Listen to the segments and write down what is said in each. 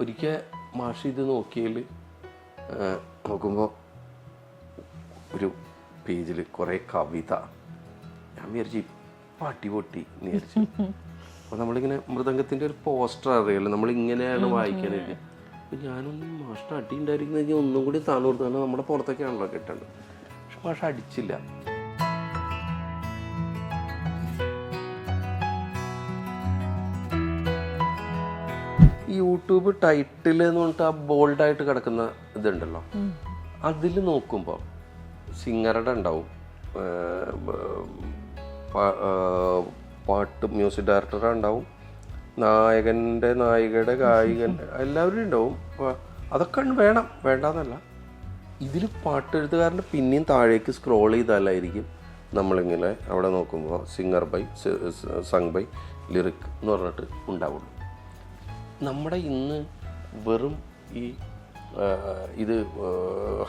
ഒരിക്കൽ മാഷ് ഇത് നോക്കുമ്പോൾ ഒരു പേജിൽ കുറേ കവിത. ഞാൻ വിചാരിച്ചു ഇപ്പം അടിപൊട്ടി എന്ന് വിചാരിച്ചു. അപ്പോൾ നമ്മളിങ്ങനെ മൃദംഗത്തിൻ്റെ ഒരു പോസ്റ്റർ അറിയാമല്ലോ, നമ്മളിങ്ങനെയാണ് വായിക്കാനില്ല. അപ്പം ഞാനൊന്നും മാഷിന് അടി ഉണ്ടായിരിക്കുന്ന കഴിഞ്ഞാൽ ഒന്നും കൂടി താന്നു കൊടുത്താണ് നമ്മുടെ പുറത്തൊക്കെയാണല്ലോ കിട്ടേണ്ടത്. പക്ഷെ മാഷ് അടിച്ചില്ല. യൂട്യൂബ് ടൈറ്റിൽ എന്ന് പറഞ്ഞിട്ട് ആ ബോൾഡായിട്ട് കിടക്കുന്ന ഇതുണ്ടല്ലോ, അതിൽ നോക്കുമ്പോൾ സിംഗറുടെ ഉണ്ടാവും, പാട്ട് മ്യൂസിക് ഡയറക്ടറുടെ ഉണ്ടാവും, നായകൻ്റെ നായികയുടെ ഗായകൻ എല്ലാവരും ഉണ്ടാവും. അതൊക്കെ വേണം, വേണ്ടാന്നല്ല. ഇതിൽ പാട്ടെഴുത്തുകാരൻ്റെ പിന്നെയും താഴേക്ക് സ്ക്രോൾ ചെയ്താലായിരിക്കും നമ്മളിങ്ങനെ അവിടെ നോക്കുമ്പോൾ singer by sung by lyric എന്ന് പറഞ്ഞിട്ട് ഉണ്ടാവുള്ളൂ. നമ്മുടെ ഇന്ന് വെറും ഇത്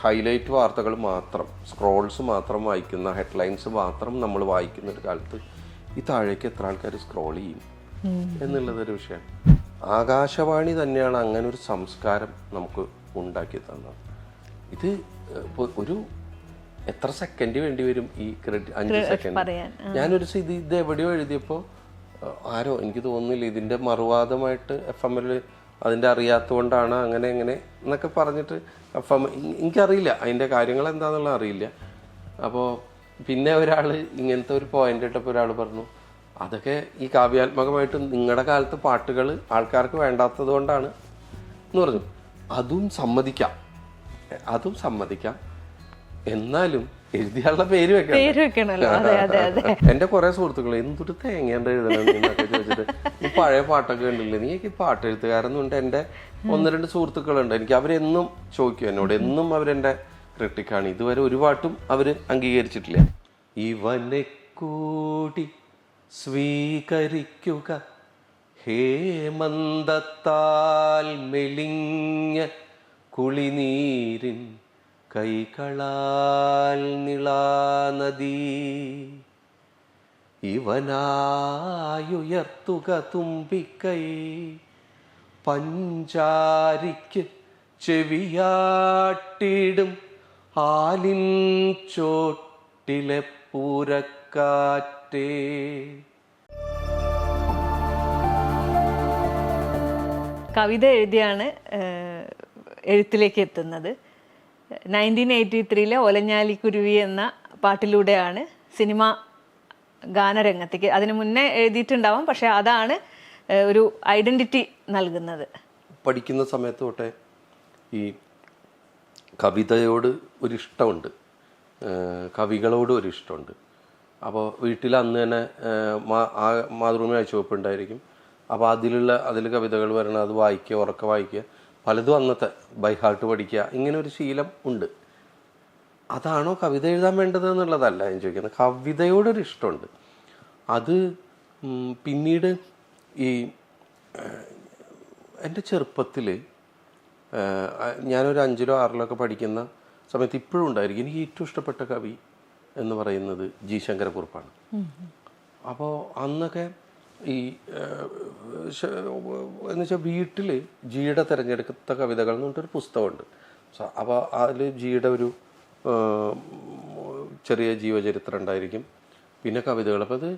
ഹൈലൈറ്റ് വാർത്തകൾ മാത്രം, സ്ക്രോൾസ് മാത്രം വായിക്കുന്ന, ഹെഡ്ലൈൻസ് മാത്രം നമ്മൾ വായിക്കുന്ന ഒരു കാലത്ത് ഈ താഴേക്ക് എത്ര ആൾക്കാർ സ്ക്രോൾ ചെയ്യും എന്നുള്ളതൊരു വിഷയമാണ്. ആകാശവാണി തന്നെയാണ് അങ്ങനെ ഒരു സംസ്കാരം നമുക്ക് ഉണ്ടാക്കി തന്നത്. ഇത് ഒരു എത്ര സെക്കൻഡ് വേണ്ടി വരും ഈ ക്രെഡിറ്റ്? 5 സെക്കൻഡ്. ഞാനൊരു ഇത് എവിടെയോ എഴുതിയപ്പോൾ ആരോ, എനിക്ക് തോന്നുന്നില്ല, ഇതിൻ്റെ മറുവാദമായിട്ട് FM-ൽ അതിൻ്റെ അറിയാത്തത് കൊണ്ടാണ് അങ്ങനെ എന്നൊക്കെ പറഞ്ഞിട്ട് FM, എനിക്കറിയില്ല അതിൻ്റെ കാര്യങ്ങൾ എന്താണെന്നുള്ള അറിയില്ല. അപ്പോൾ പിന്നെ ഒരാൾ ഇങ്ങനത്തെ ഒരു പോയിന്റ് ഇട്ടപ്പോൾ ഒരാൾ പറഞ്ഞു, അതൊക്കെ ഈ കാവ്യാത്മകമായിട്ട് നിങ്ങളുടെ കാലത്ത് പാട്ടുകൾ ആൾക്കാർക്ക് വേണ്ടാത്തത് കൊണ്ടാണ് എന്ന് പറഞ്ഞു. അതും സമ്മതിക്കാം. എന്നാലും എഴുതിയാളുടെ പേര് വെക്കണല്ലോ. എന്റെ കുറെ സുഹൃത്തുക്കൾ എന്തൊരു തേങ്ങേണ്ട എഴുതണം എന്നൊക്കെ ചോദിച്ചിട്ട്, ഈ പഴയ പാട്ടൊക്കെ കണ്ടില്ലേ, നീ ഈ പാട്ടെഴുത്തുകാരെന്നുണ്ട്. എൻ്റെ 1-2 സുഹൃത്തുക്കളുണ്ട് എനിക്ക്, അവരെന്നും ചോദിക്കും എന്നോട്, എന്നും അവരെൻ്റെ ക്രിട്ടിക്കാണ്. ഇതുവരെ ഒരു പാട്ടും അവർ അംഗീകരിച്ചിട്ടില്ല. ഇവനെ കൂടി സ്വീകരിക്കുക ഹേമന്തത്താൽ മെലിഞ്ഞ കുളിനീരിൻ കൈകളാൽ നിളാനദി, ഇവനായുയർത്തുക തുമ്പിക്കൈ പഞ്ചാരിക്ക് ചെവിയാട്ടിടും ആലിൻ ചോട്ടിലെ പൂരക്കാറ്റേ. കവിത എഴുതിയാണ് എഴുത്തിലേക്ക് എത്തുന്നത്. 1983 ഒലഞ്ഞാലിക്കുരുവി എന്ന പാട്ടിലൂടെയാണ് സിനിമ ഗാനരംഗത്തേക്ക്. അതിനു മുന്നേ എഴുതിയിട്ടുണ്ടാവാം, പക്ഷെ അതാണ് ഒരു ഐഡന്റിറ്റി നൽകുന്നത്. പഠിക്കുന്ന സമയത്ത് തൊട്ടേ ഈ കവിതയോട് ഒരിഷ്ടമുണ്ട്, കവികളോട് ഒരിഷ്ടമുണ്ട്. അപ്പോൾ വീട്ടിൽ അന്ന് തന്നെ മാതൃഭൂമി ആഴ്ചവെപ്പുണ്ടായിരിക്കും. അപ്പോൾ അതിൽ കവിതകൾ വരണം, അത് വായിക്കുക, ഉറക്കെ വായിക്കുക, പലതും അന്നത്തെ ബൈഹാർട്ട് പഠിക്കുക, ഇങ്ങനെ ഒരു ശീലം ഉണ്ട്. അതാണോ കവിത എഴുതാൻ വേണ്ടത് എന്നുള്ളതല്ല ഞാൻ ചോദിക്കുന്നത്. കവിതയോടൊരു ഇഷ്ടമുണ്ട്. അത് പിന്നീട് ഈ എൻ്റെ ചെറുപ്പത്തിൽ ഞാനൊരു 5-ലോ 6-ലോ പഠിക്കുന്ന സമയത്ത് ഇപ്പോഴും ഉണ്ടായിരിക്കും എനിക്ക് ഏറ്റവും ഇഷ്ടപ്പെട്ട കവി എന്ന് പറയുന്നത് ജി ശങ്കരക്കുറുപ്പാണ്. അപ്പോൾ അന്നൊക്കെ ഈ എന്നുവെച്ചാൽ വീട്ടിൽ ജിയുടെ തിരഞ്ഞെടുത്ത കവിതകൾ എന്ന് പറഞ്ഞിട്ടൊരു പുസ്തകമുണ്ട്. അപ്പോൾ അതിൽ ജിയുടെ ഒരു ചെറിയ ജീവചരിത്രം ഉണ്ടായിരിക്കും, പിന്നെ കവിതകൾ. അപ്പോൾ അത്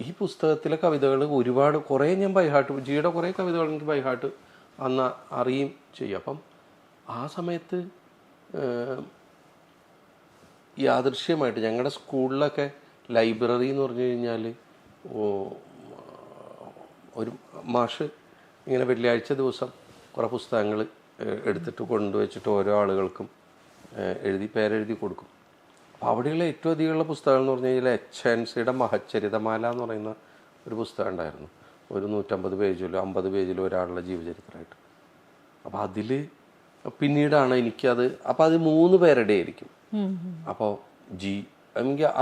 ഈ പുസ്തകത്തിലെ കവിതകൾ കുറേ ഞാൻ ബൈഹാർട്ട്, ജിയുടെ കുറേ കവിതകൾ എനിക്ക് ബൈഹാർട്ട് അന്ന് അറിയും ചെയ്യും. അപ്പം ആ സമയത്ത് യാദൃശ്യമായിട്ട് ഞങ്ങളുടെ സ്കൂളിലൊക്കെ ലൈബ്രറി എന്ന് പറഞ്ഞു കഴിഞ്ഞാൽ ഒരു മാഷ് ഇങ്ങനെ വെള്ളിയാഴ്ച ദിവസം കുറേ പുസ്തകങ്ങൾ എടുത്തിട്ട് കൊണ്ടുവച്ചിട്ട് ഓരോ ആളുകൾക്കും പേരെഴുതി കൊടുക്കും. അപ്പോൾ അവിടെയുള്ള ഏറ്റവും അധികമുള്ള പുസ്തകങ്ങൾ എന്ന് പറഞ്ഞു കഴിഞ്ഞാൽ HNCയുടെ മഹച്ചരിതമാല എന്ന് പറയുന്ന ഒരു പുസ്തകം ഉണ്ടായിരുന്നു. ഒരു 150 പേജിലോ 50 പേജിലോ ഒരാളുടെ ജീവചരിത്രമായിട്ട്. അപ്പോൾ അതിൽ പിന്നീടാണ് എനിക്കത്, അപ്പോൾ അത് 3 പേരുടെ ആയിരിക്കും. അപ്പോൾ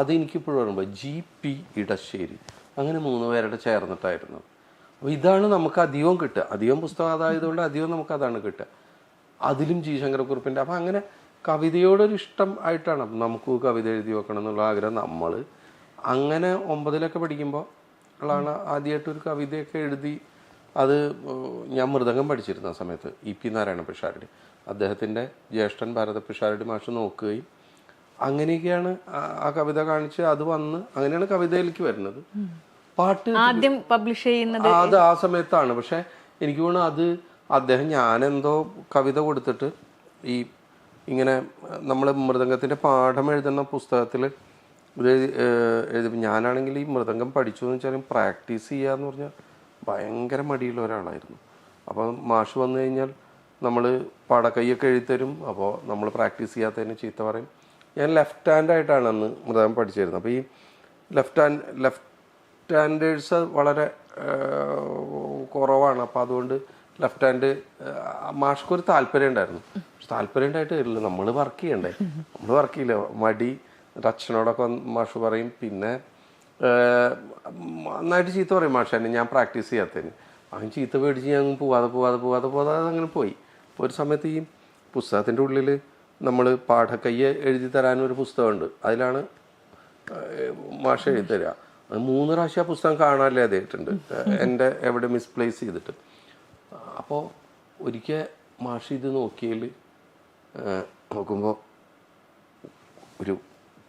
അത് എനിക്കിപ്പോഴും പറയുമ്പോൾ GP ഇടശ്ശേരി, അങ്ങനെ 3 പേരുടെ ചേർന്നിട്ടായിരുന്നു. അപ്പോൾ ഇതാണ് നമുക്ക് അധികവും കിട്ടുക. അധികം പുസ്തകം അതായതുകൊണ്ട് അധികം നമുക്ക് അതാണ് കിട്ടുക. അതിലും ജി ശങ്കരക്കുറുപ്പിൻ്റെ. അപ്പം അങ്ങനെ കവിതയോടൊരു ഇഷ്ടം ആയിട്ടാണ് നമുക്ക് കവിത എഴുതി വെക്കണം എന്നുള്ള ആഗ്രഹം. നമ്മൾ അങ്ങനെ 9-ലൊക്കെ പഠിക്കുമ്പോൾ ഉള്ളതാണ് ആദ്യമായിട്ടൊരു കവിതയൊക്കെ എഴുതി അത് ഞാൻ മൃദംഗം പഠിച്ചിരുന്ന ആ സമയത്ത് EP നാരായണ പിഷാരടി, അദ്ദേഹത്തിൻ്റെ ജ്യേഷ്ഠൻ ഭാരത പിഷാരടി മാഷ് നോക്കുകയും അങ്ങനെയൊക്കെയാണ് ആ കവിത കാണിച്ച് അത് വന്ന് അങ്ങനെയാണ് കവിതയിലേക്ക് വരുന്നത്. പാട്ട് ആദ്യം പബ്ലിഷ് ചെയ്യുന്നത് അത് ആ സമയത്താണ്. പക്ഷെ എനിക്ക് തോന്നുന്നു അത് അദ്ദേഹം ഞാനെന്തോ കവിത കൊടുത്തിട്ട് ഈ ഇങ്ങനെ നമ്മൾ മൃദംഗത്തിൻ്റെ പാഠം എഴുതുന്ന പുസ്തകത്തിൽ ഇത് എഴുതി, ഞാനാണെങ്കിൽ ഈ മൃദംഗം പഠിച്ചു എന്ന് വെച്ചാൽ പ്രാക്ടീസ് ചെയ്യുക എന്ന് പറഞ്ഞാൽ ഭയങ്കര മടിയുള്ള ഒരാളായിരുന്നു. അപ്പോൾ മാഷ് വന്നു കഴിഞ്ഞാൽ നമ്മൾ പടക്കൈയൊക്കെ എഴുതിത്തരും. അപ്പോൾ നമ്മൾ പ്രാക്ടീസ് ചെയ്യാത്തതിന് ചീത്ത പറയും. ഞാൻ ലെഫ്റ്റ് ഹാൻഡായിട്ടാണ് അന്ന് മൃദംഗം പഠിച്ചിരുന്നത്. അപ്പോൾ ഈ ലെഫ്റ്റ് ഹാൻഡേഴ്സ് വളരെ കുറവാണ്. അപ്പോൾ അതുകൊണ്ട് ലെഫ്റ്റ് ഹാൻഡ് മാഷ്ക്കൊരു താല്പര്യം ഉണ്ടായിരുന്നു. പക്ഷെ താല്പര്യം ഉണ്ടായിട്ട് വരില്ല, നമ്മൾ വർക്ക് ചെയ്യണ്ടേ, നമ്മൾ വർക്ക് ചെയ്യില്ല, മടി. അച്ഛനോടൊക്കെ മാഷ് പറയും. പിന്നെ നന്നായിട്ട് ചീത്ത പറയും മാഷ് തന്നെ ഞാൻ പ്രാക്ടീസ് ചെയ്യാത്തതിന്. അവൻ ചീത്ത പേടിച്ച് ഞാൻ പോവാതെ അങ്ങനെ പോയി. ഒരു സമയത്ത് ഈ പുസ്തകത്തിൻ്റെ ഉള്ളിൽ നമ്മൾ പാഠക്കയ്യെ എഴുതി തരാനൊരു പുസ്തകമുണ്ട്. അതിലാണ് മാഷ് എഴുതി തരിക. അത് 3 പ്രാവശ്യം ആ പുസ്തകം കാണാനല്ലേ അദ്ദേഹത്തിട്ടുണ്ട്, എൻ്റെ എവിടെ മിസ്പ്ലേസ് ചെയ്തിട്ട്. അപ്പോൾ ഒരിക്കൽ മാഷ് ഇത് നോക്കുമ്പോൾ ഒരു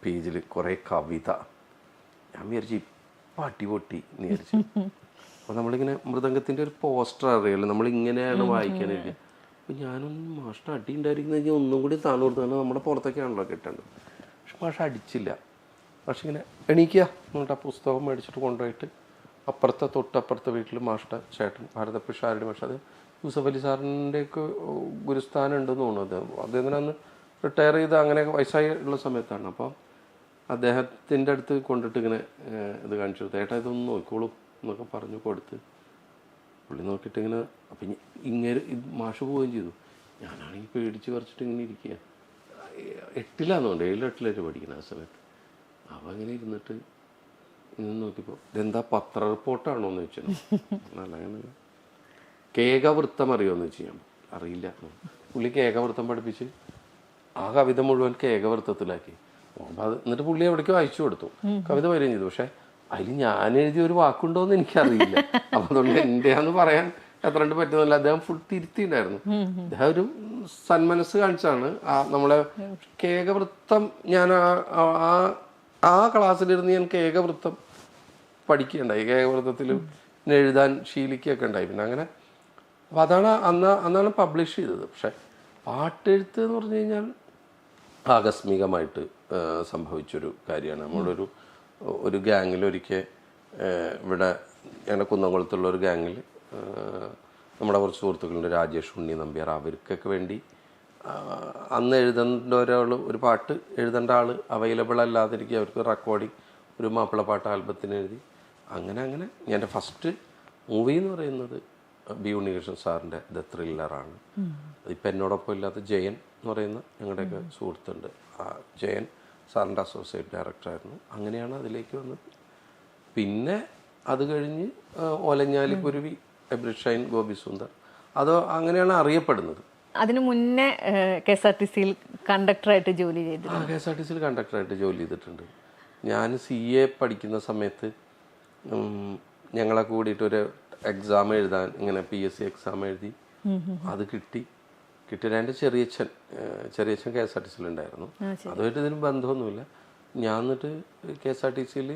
പേജിൽ കുറേ കവിത. ഞാൻ വിചാരിച്ചു ഇപ്പം അടിപൊട്ടി എന്ന് വിചാരിച്ചു. അപ്പോൾ നമ്മളിങ്ങനെ മൃദംഗത്തിൻ്റെ ഒരു പോസ്റ്റർ അറിയാമല്ലോ, നമ്മളിങ്ങനെയാണ് വായിക്കാനില്ല. അപ്പോൾ ഞാനൊന്നും മാഷിന് അടി ഉണ്ടായിരിക്കുന്നത് കഴിഞ്ഞാൽ ഒന്നും കൂടി താന്നു കൊടുത്താണ് നമ്മുടെ പുറത്തൊക്കെയാണല്ലോ കിട്ടേണ്ടത്. പക്ഷെ മാഷ് അടിച്ചില്ല. പക്ഷെ ഇങ്ങനെ എണീക്കുക എന്നിട്ട് ആ പുസ്തകം മേടിച്ചിട്ട് കൊണ്ടുപോയിട്ട് തൊട്ടപ്പുറത്തെ വീട്ടിൽ മാഷ്ട ചേട്ടൻ ഭാരത പിഷാരടി മാഷ്, അത് യൂസഫ് അലി സാറിൻ്റെയൊക്കെ ഗുരുസ്ഥാനം ഉണ്ടെന്ന് തോന്നുന്നു. അദ്ദേഹത്തിന് അന്ന് റിട്ടയർ ചെയ്ത് അങ്ങനെ വയസ്സായി ഉള്ള സമയത്താണ്. അപ്പോൾ അദ്ദേഹത്തിൻ്റെ അടുത്ത് കൊണ്ടിട്ട് ഇങ്ങനെ ഇത് കാണിച്ചു കൊടുത്തു. ഏട്ടാ ഇതൊന്ന് നോക്കിക്കോളൂ എന്നൊക്കെ പറഞ്ഞു കൊടുത്ത് പുള്ളി നോക്കിയിട്ട് ഇങ്ങനെ. അപ്പം ഇങ്ങനെ മാഷ് പോവുകയും ചെയ്തു. ഞാനാണെങ്കിൽ പേടിച്ച് പറിച്ചിട്ട് ഇങ്ങനെ ഇരിക്കുക. 8ലാണെന്നുണ്ട്, 7-8 പഠിക്കുന്ന ആ സമയത്ത്. അപ്പം അങ്ങനെ ഇരുന്നിട്ട് ഇന്ന് നോക്കിയപ്പോൾ ഇതെന്താ പത്ര റിപ്പോർട്ടാണോ എന്ന് ചോദിച്ചു. അങ്ങനെ കേകവൃത്തം അറിയുമെന്ന് വെച്ച് ഞാൻ അറിയില്ല. പുള്ളി കേകവൃത്തം പഠിപ്പിച്ച് ആ കവിത മുഴുവൻ കേകവൃത്തത്തിലാക്കി. അത് എന്നിട്ട് പുള്ളി എവിടേക്കോ അയച്ചു കൊടുത്തു. കവിത വരികയും ചെയ്തു. പക്ഷെ അതിൽ ഞാൻ എഴുതിയ ഒരു വാക്കുണ്ടോയെന്ന് എനിക്കറിയില്ല. അപ്പം അതുകൊണ്ട് എൻ്റെയാന്ന് പറയാൻ എത്ര കണ്ട് പറ്റുന്നില്ല. അദ്ദേഹം ഫുൾ തിരുത്തിണ്ടായിരുന്നു. അദ്ദേഹം ഒരു സന്മനസ് കാണിച്ചാണ്. നമ്മളെ കേകവൃത്തം ഞാൻ ആ ക്ലാസ്സിലിരുന്ന് ഞാൻ കേകവൃത്തം പഠിക്കുകയുണ്ടായി. കേകവൃത്തത്തിൽ എഴുതാൻ ശീലിക്കുകയൊക്കെ ഉണ്ടായി. പിന്നെ അങ്ങനെ അപ്പം അന്നാണ് പബ്ലിഷ് ചെയ്തത്. പക്ഷെ പാട്ടെഴുത്ത് എന്ന് പറഞ്ഞു കഴിഞ്ഞാൽ ആകസ്മികമായിട്ട് സംഭവിച്ചൊരു കാര്യമാണ്. നമ്മളൊരു ഗ്യാങ്ങിൽ ഒരിക്കൽ ഇവിടെ ഞങ്ങളുടെ കുന്നംകുളത്തുള്ള ഒരു ഗ്യാങ്ങിൽ നമ്മുടെ കുറച്ച് സുഹൃത്തുക്കളുണ്ട്, രാജേഷ്, ഉണ്ണി നമ്പ്യാർ. അവർക്കൊക്കെ വേണ്ടി അന്ന് എഴുതേണ്ട ഒരു പാട്ട് എഴുതേണ്ട ആൾ അവൈലബിൾ അല്ലാതിരിക്കുക. അവർക്ക് റെക്കോർഡിങ് ഒരു മാപ്പിളപ്പാട്ട് ആൽബത്തിന് എഴുതി. അങ്ങനെ എൻ്റെ ഫസ്റ്റ് മൂവി എന്ന് പറയുന്നത് ബി ഉണ്ണികൃഷ്ണൻ സാറിൻ്റെ ദ ത്രില്ലറാണ്. അതിപ്പോൾ എന്നോടൊപ്പം ഇല്ലാത്ത ജയൻ എന്ന് പറയുന്ന ഞങ്ങളുടെയൊക്കെ സുഹൃത്തുണ്ട്. ആ ജയൻ സാറിൻ്റെ അസോസിയേറ്റ് ഡയറക്ടറായിരുന്നു. അങ്ങനെയാണ് അതിലേക്ക് വന്നത്. പിന്നെ അത് കഴിഞ്ഞ് ഓലഞ്ഞാലി കുരുവി, എബ്രിഷൈൻ, ഗോപി സുന്ദർ, അത് അങ്ങനെയാണ് അറിയപ്പെടുന്നത്. അതിനു മുന്നേ KSRTCയിൽ കണ്ടക്ടറായിട്ട് ജോലി ചെയ്തു. KSRTCയിൽ കണ്ടക്ടറായിട്ട് ജോലി ചെയ്തിട്ടുണ്ട്. ഞാൻ CA പഠിക്കുന്ന സമയത്ത് ഞങ്ങളെ കൂടിയിട്ടൊരു എക്സാം എഴുതാൻ ഇങ്ങനെ PSC എക്സാം എഴുതി. അത് കിട്ടിയിട്ട് എൻ്റെ ചെറിയച്ഛൻ KSRTCയിലുണ്ടായിരുന്നു. അതുമായിട്ട് ഇതിന് ബന്ധമൊന്നുമില്ല. ഞാൻ എന്നിട്ട് KSRTCയിൽ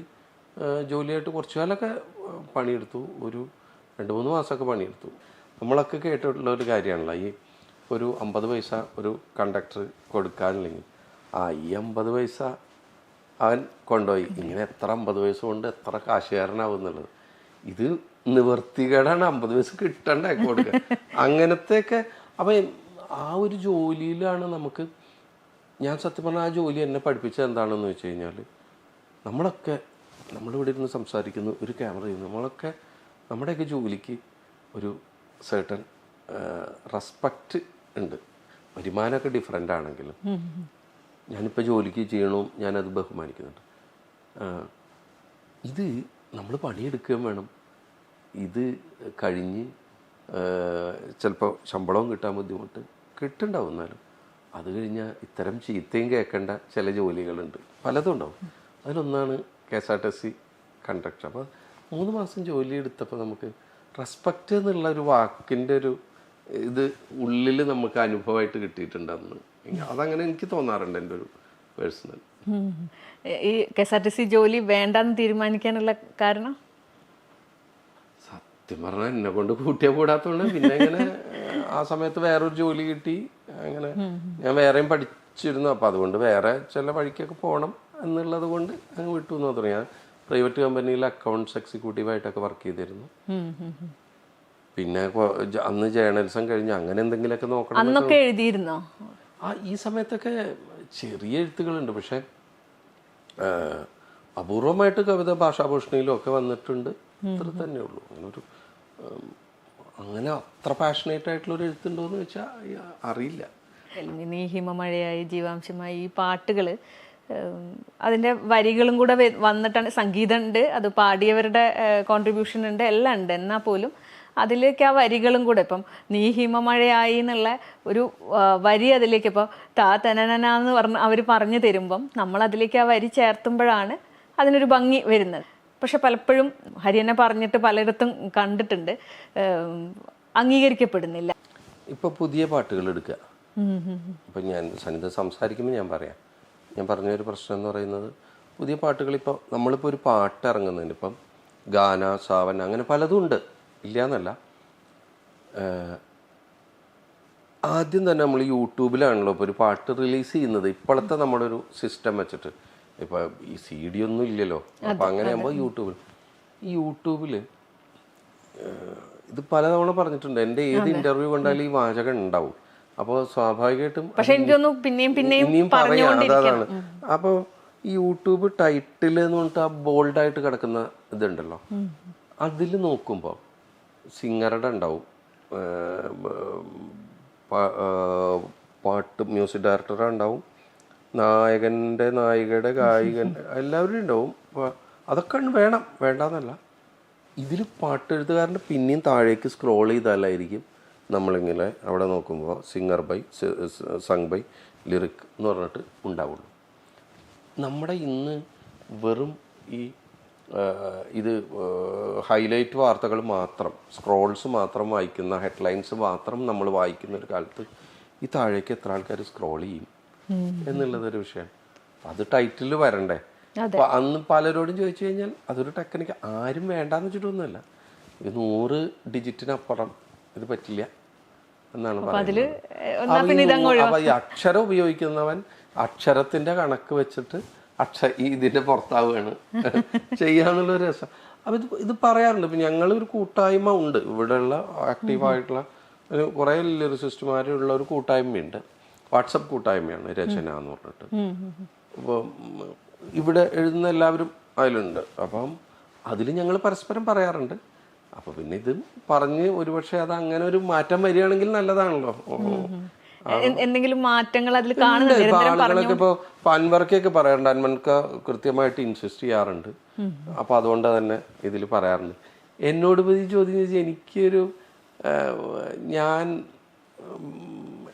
ജോലിയായിട്ട് കുറച്ചു കാലമൊക്കെ പണിയെടുത്തു. ഒരു 2-3 മാസമൊക്കെ പണിയെടുത്തു. നമ്മളൊക്കെ കേട്ടിട്ടുള്ള ഒരു കാര്യമാണല്ലോ, ഈ ഒരു 50 പൈസ ഒരു കണ്ടക്ടർ കൊടുക്കാനില്ലെങ്കിൽ ഈ 50 പൈസ അവൻ കൊണ്ടുപോയി. ഇങ്ങനെ എത്ര 50 പൈസ കൊണ്ട് എത്ര കാശുകാരനാവും എന്നുള്ളത്. ഇത് നിവർത്തികേടാണ്, 50 പൈസ കിട്ടണ്ടേ കൊടുക്കുക. അങ്ങനത്തെയൊക്കെ. അപ്പം ആ ഒരു ജോലിയിലാണ് ഞാൻ സത്യം പറഞ്ഞാൽ ആ ജോലി എന്നെ പഠിപ്പിച്ചത് എന്താണെന്ന് വെച്ച് കഴിഞ്ഞാൽ, നമ്മളിവിടെ ഇരുന്ന് സംസാരിക്കുന്നു, ഒരു ക്യാമറ ചെയ്യുന്നു, നമ്മുടെയൊക്കെ ജോലിക്ക് ഒരു സർട്ടൻ റെസ്പെക്റ്റ് ഉണ്ട്. വരുമാനമൊക്കെ ഡിഫറെൻ്റ് ആണെങ്കിലും ഞാനിപ്പോൾ ജോലിക്ക് ചെയ്യണവും ഞാനത് ബഹുമാനിക്കുന്നുണ്ട്. ഇത് നമ്മൾ പണിയെടുക്കുകയും വേണം. ഇത് കഴിഞ്ഞ് ചിലപ്പോൾ ശമ്പളവും കിട്ടാൻ ബുദ്ധിമുട്ട് കിട്ടുന്നുണ്ടാവും. എന്നാലും അത് കഴിഞ്ഞാൽ ഇത്തരം ചീത്തയും കേൾക്കേണ്ട ചില ജോലികളുണ്ട്, പലതും ഉണ്ടാവും. അതിലൊന്നാണ് KSRTC കണ്ടക്ടർ. അപ്പോൾ 3 മാസം ജോലി എടുത്തപ്പോൾ നമുക്ക് റെസ്പെക്റ്റ് എന്നുള്ള ഒരു വാക്കിൻ്റെ ഒരു ഇത് ഉള്ളിൽ നമുക്ക് അനുഭവമായിട്ട് കിട്ടിയിട്ടുണ്ട് അന്ന്. അതങ്ങനെ എനിക്ക് തോന്നാറുണ്ട്, എൻ്റെ ഒരു പേഴ്സണൽ. ഈ KSRTC ജോലി വേണ്ടെന്ന് തീരുമാനിക്കാനുള്ള കാരണം? സത്യം പറഞ്ഞാൽ എന്നെ കൊണ്ട് കൂട്ടിയാൽ കൂടാത്തതുകൊണ്ട് പിന്നെ ഇങ്ങനെ ആ സമയത്ത് വേറൊരു ജോലി കിട്ടി. അങ്ങനെ ഞാൻ വേറെയും പഠിച്ചിരുന്നു. അപ്പം അതുകൊണ്ട് വേറെ ചില വഴിക്കൊക്കെ പോകണം എന്നുള്ളത് കൊണ്ട് അങ്ങ് വിട്ടു എന്ന് തുടങ്ങി. ഞാൻ പ്രൈവറ്റ് കമ്പനിയിൽ അക്കൗണ്ട്സ് എക്സിക്യൂട്ടീവായിട്ടൊക്കെ വർക്ക് ചെയ്തിരുന്നു. പിന്നെ അന്ന് ജേർണലിസം കഴിഞ്ഞ് അങ്ങനെ എന്തെങ്കിലുമൊക്കെ നോക്കണം. അന്നൊക്കെ എഴുതിയിരുന്നോ? ഈ സമയത്തൊക്കെ ചെറിയ എഴുത്തുകളുണ്ട്, പക്ഷെ അപൂർവമായിട്ട് കവിത ഭാഷാഭൂഷണിയിലും ഒക്കെ വന്നിട്ടുണ്ട്. അത്ര തന്നെ ഉള്ളൂ. അങ്ങനെ അത്ര പാഷനേറ്റ് ആയിട്ടുള്ള ഒരു എഴുത്തുണ്ടോ എന്ന് വെച്ചാൽ അറിയില്ല. നീ ഹിമമഴയായി, ജീവാംശമായി, ഈ പാട്ടുകൾ അതിൻ്റെ വരികളും കൂടെ വന്നിട്ടാണ്. സംഗീതം ഉണ്ട്, അത് പാടിയവരുടെ കോൺട്രിബ്യൂഷൻ ഉണ്ട്, എല്ലാം ഉണ്ട്. എന്നാൽ പോലും അതിലേക്ക് ആ വരികളും കൂടെ, ഇപ്പം നീ ഹിമമഴയായി എന്നുള്ള ഒരു വരി അതിലേക്ക് ഇപ്പോൾ തനനനാന്ന് പറഞ്ഞ് അവർ പറഞ്ഞു തരുമ്പം നമ്മൾ അതിലേക്ക് ആ വരി ചേർത്തുമ്പോഴാണ് അതിനൊരു ഭംഗി വരുന്നത്. പക്ഷെ പലപ്പോഴും ഹരിയനെ പറഞ്ഞിട്ട് പലയിടത്തും കണ്ടിട്ടുണ്ട്, അംഗീകരിക്കപ്പെടുന്നില്ല. ഇപ്പോൾ പുതിയ പാട്ടുകൾ എടുക്കുക. ഇപ്പം ഞാൻ സന്നിധ സംസാരിക്കുമ്പോൾ ഞാൻ പറഞ്ഞൊരു പ്രശ്നം എന്ന് പറയുന്നത്, പുതിയ പാട്ടുകൾ ഇപ്പോൾ നമ്മളിപ്പോൾ ഒരു പാട്ട് ഇറങ്ങുന്നതിന് ഇപ്പം ഗാന, സാവൻ, അങ്ങനെ പലതും ഉണ്ട്, ഇല്ല എന്നല്ല. ആദ്യം തന്നെ നമ്മൾ യൂട്യൂബിലാണല്ലോ ഇപ്പോൾ ഒരു പാട്ട് റിലീസ് ചെയ്യുന്നത്. ഇപ്പോഴത്തെ നമ്മുടെ ഒരു സിസ്റ്റം വെച്ചിട്ട് ഇപ്പോൾ ഈ CD ഒന്നും ഇല്ലല്ലോ. അപ്പം അങ്ങനെ ആകുമ്പോൾ യൂട്യൂബിൽ ഇത് പലതവണ പറഞ്ഞിട്ടുണ്ട്. എൻ്റെ ഏത് ഇൻ്റർവ്യൂ കണ്ടാലും ഈ വാചകം ഉണ്ടാവും. അപ്പോൾ സ്വാഭാവികമായിട്ടും ഇനിയും പറയാം. അതാണ്. അപ്പോൾ ഈ യൂട്യൂബ് ടൈറ്റിൽ എന്ന് പറഞ്ഞിട്ട് ആ ബോൾഡായിട്ട് കിടക്കുന്ന ഇതുണ്ടല്ലോ, അതിൽ നോക്കുമ്പോൾ സിംഗറുടെ ഉണ്ടാവും, പാട്ട് മ്യൂസിക് ഡയറക്ടറുടെ ഉണ്ടാവും, നായകൻ്റെ നായികയുടെ ഗായികൻ എല്ലാവരും ഉണ്ടാവും. അതൊക്കെ വേണം, വേണ്ടാന്നല്ല. ഇതിൽ പാട്ടെഴുത്തുകാരൻ്റെ പിന്നെയും താഴേക്ക് സ്ക്രോൾ ചെയ്താലായിരിക്കും നമ്മളിങ്ങനെ അവിടെ നോക്കുമ്പോൾ singer by, sung by, lyric എന്ന് പറഞ്ഞിട്ട് ഉണ്ടാവുള്ളൂ. നമ്മുടെ ഇന്ന് വെറും ഈ ഇത് ഹൈലൈറ്റ് വാർത്തകൾ മാത്രം, സ്ക്രോൾസ് മാത്രം വായിക്കുന്ന, ഹെഡ്ലൈൻസ് മാത്രം നമ്മൾ വായിക്കുന്ന ഒരു കാലത്ത് ഈ താഴേക്ക് എത്ര ആൾക്കാർ സ്ക്രോൾ ചെയ്യും എന്നുള്ളതൊരു വിഷയമാണ്. അത് ടൈറ്റിൽ വരണ്ടേ. അപ്പോൾ അന്ന് പലരോടും ചോദിച്ചു കഴിഞ്ഞാൽ അതൊരു ടെക്നിക്ക്. ആരും വേണ്ടാന്ന് വെച്ചിട്ടൊന്നുമല്ല, ഇത് 100 ഡിജിറ്റിനപ്പുറം ഇത് പറ്റില്ല എന്നാണ് പറയുന്നത്. അപ്പോൾ ഈ അക്ഷരം ഉപയോഗിക്കുന്നവൻ അക്ഷരത്തിൻ്റെ കണക്ക് വെച്ചിട്ട് ഇതിൻ്റെ പുറത്താവുകയാണ് ചെയ്യാന്നുള്ളൊരു രസം. അപ്പം ഇത് പറയാറുണ്ട്. ഇപ്പം ഞങ്ങളൊരു കൂട്ടായ്മ ഉണ്ട്, ഇവിടെയുള്ള ആക്റ്റീവായിട്ടുള്ള ഒരു കുറേ ലിറിസിസ്റ്റുമാരുള്ള ഒരു കൂട്ടായ്മയുണ്ട്. വാട്സപ്പ് കൂട്ടായ്മയാണ് രചന എന്ന് പറഞ്ഞിട്ട്. അപ്പോൾ ഇവിടെ എഴുതുന്ന എല്ലാവരും അതിലുണ്ട്. അപ്പം അതിൽ ഞങ്ങൾ പരസ്പരം പറയാറുണ്ട്. അപ്പോൾ പിന്നെ ഇത് പറഞ്ഞ് ഒരുപക്ഷെ അത് അങ്ങനെ ഒരു മാറ്റം വരികയാണെങ്കിൽ നല്ലതാണല്ലോ. എന്തെങ്കിലും മാറ്റങ്ങൾ അതിൽ കാണുന്നുണ്ട്. ആളുകളൊക്കെ ഇപ്പോൾ അൻവർക്കൊക്കെ പറയാറുണ്ട്, അൻവർക്ക് കൃത്യമായിട്ട് ഇൻസിസ്റ്റ് ചെയ്യാറുണ്ട്. അപ്പോൾ അതുകൊണ്ട് തന്നെ ഇതിൽ പറയാറുണ്ട്. എന്നോട് ഈ ചോദ്യം ചോദിച്ചാൽ എനിക്കൊരു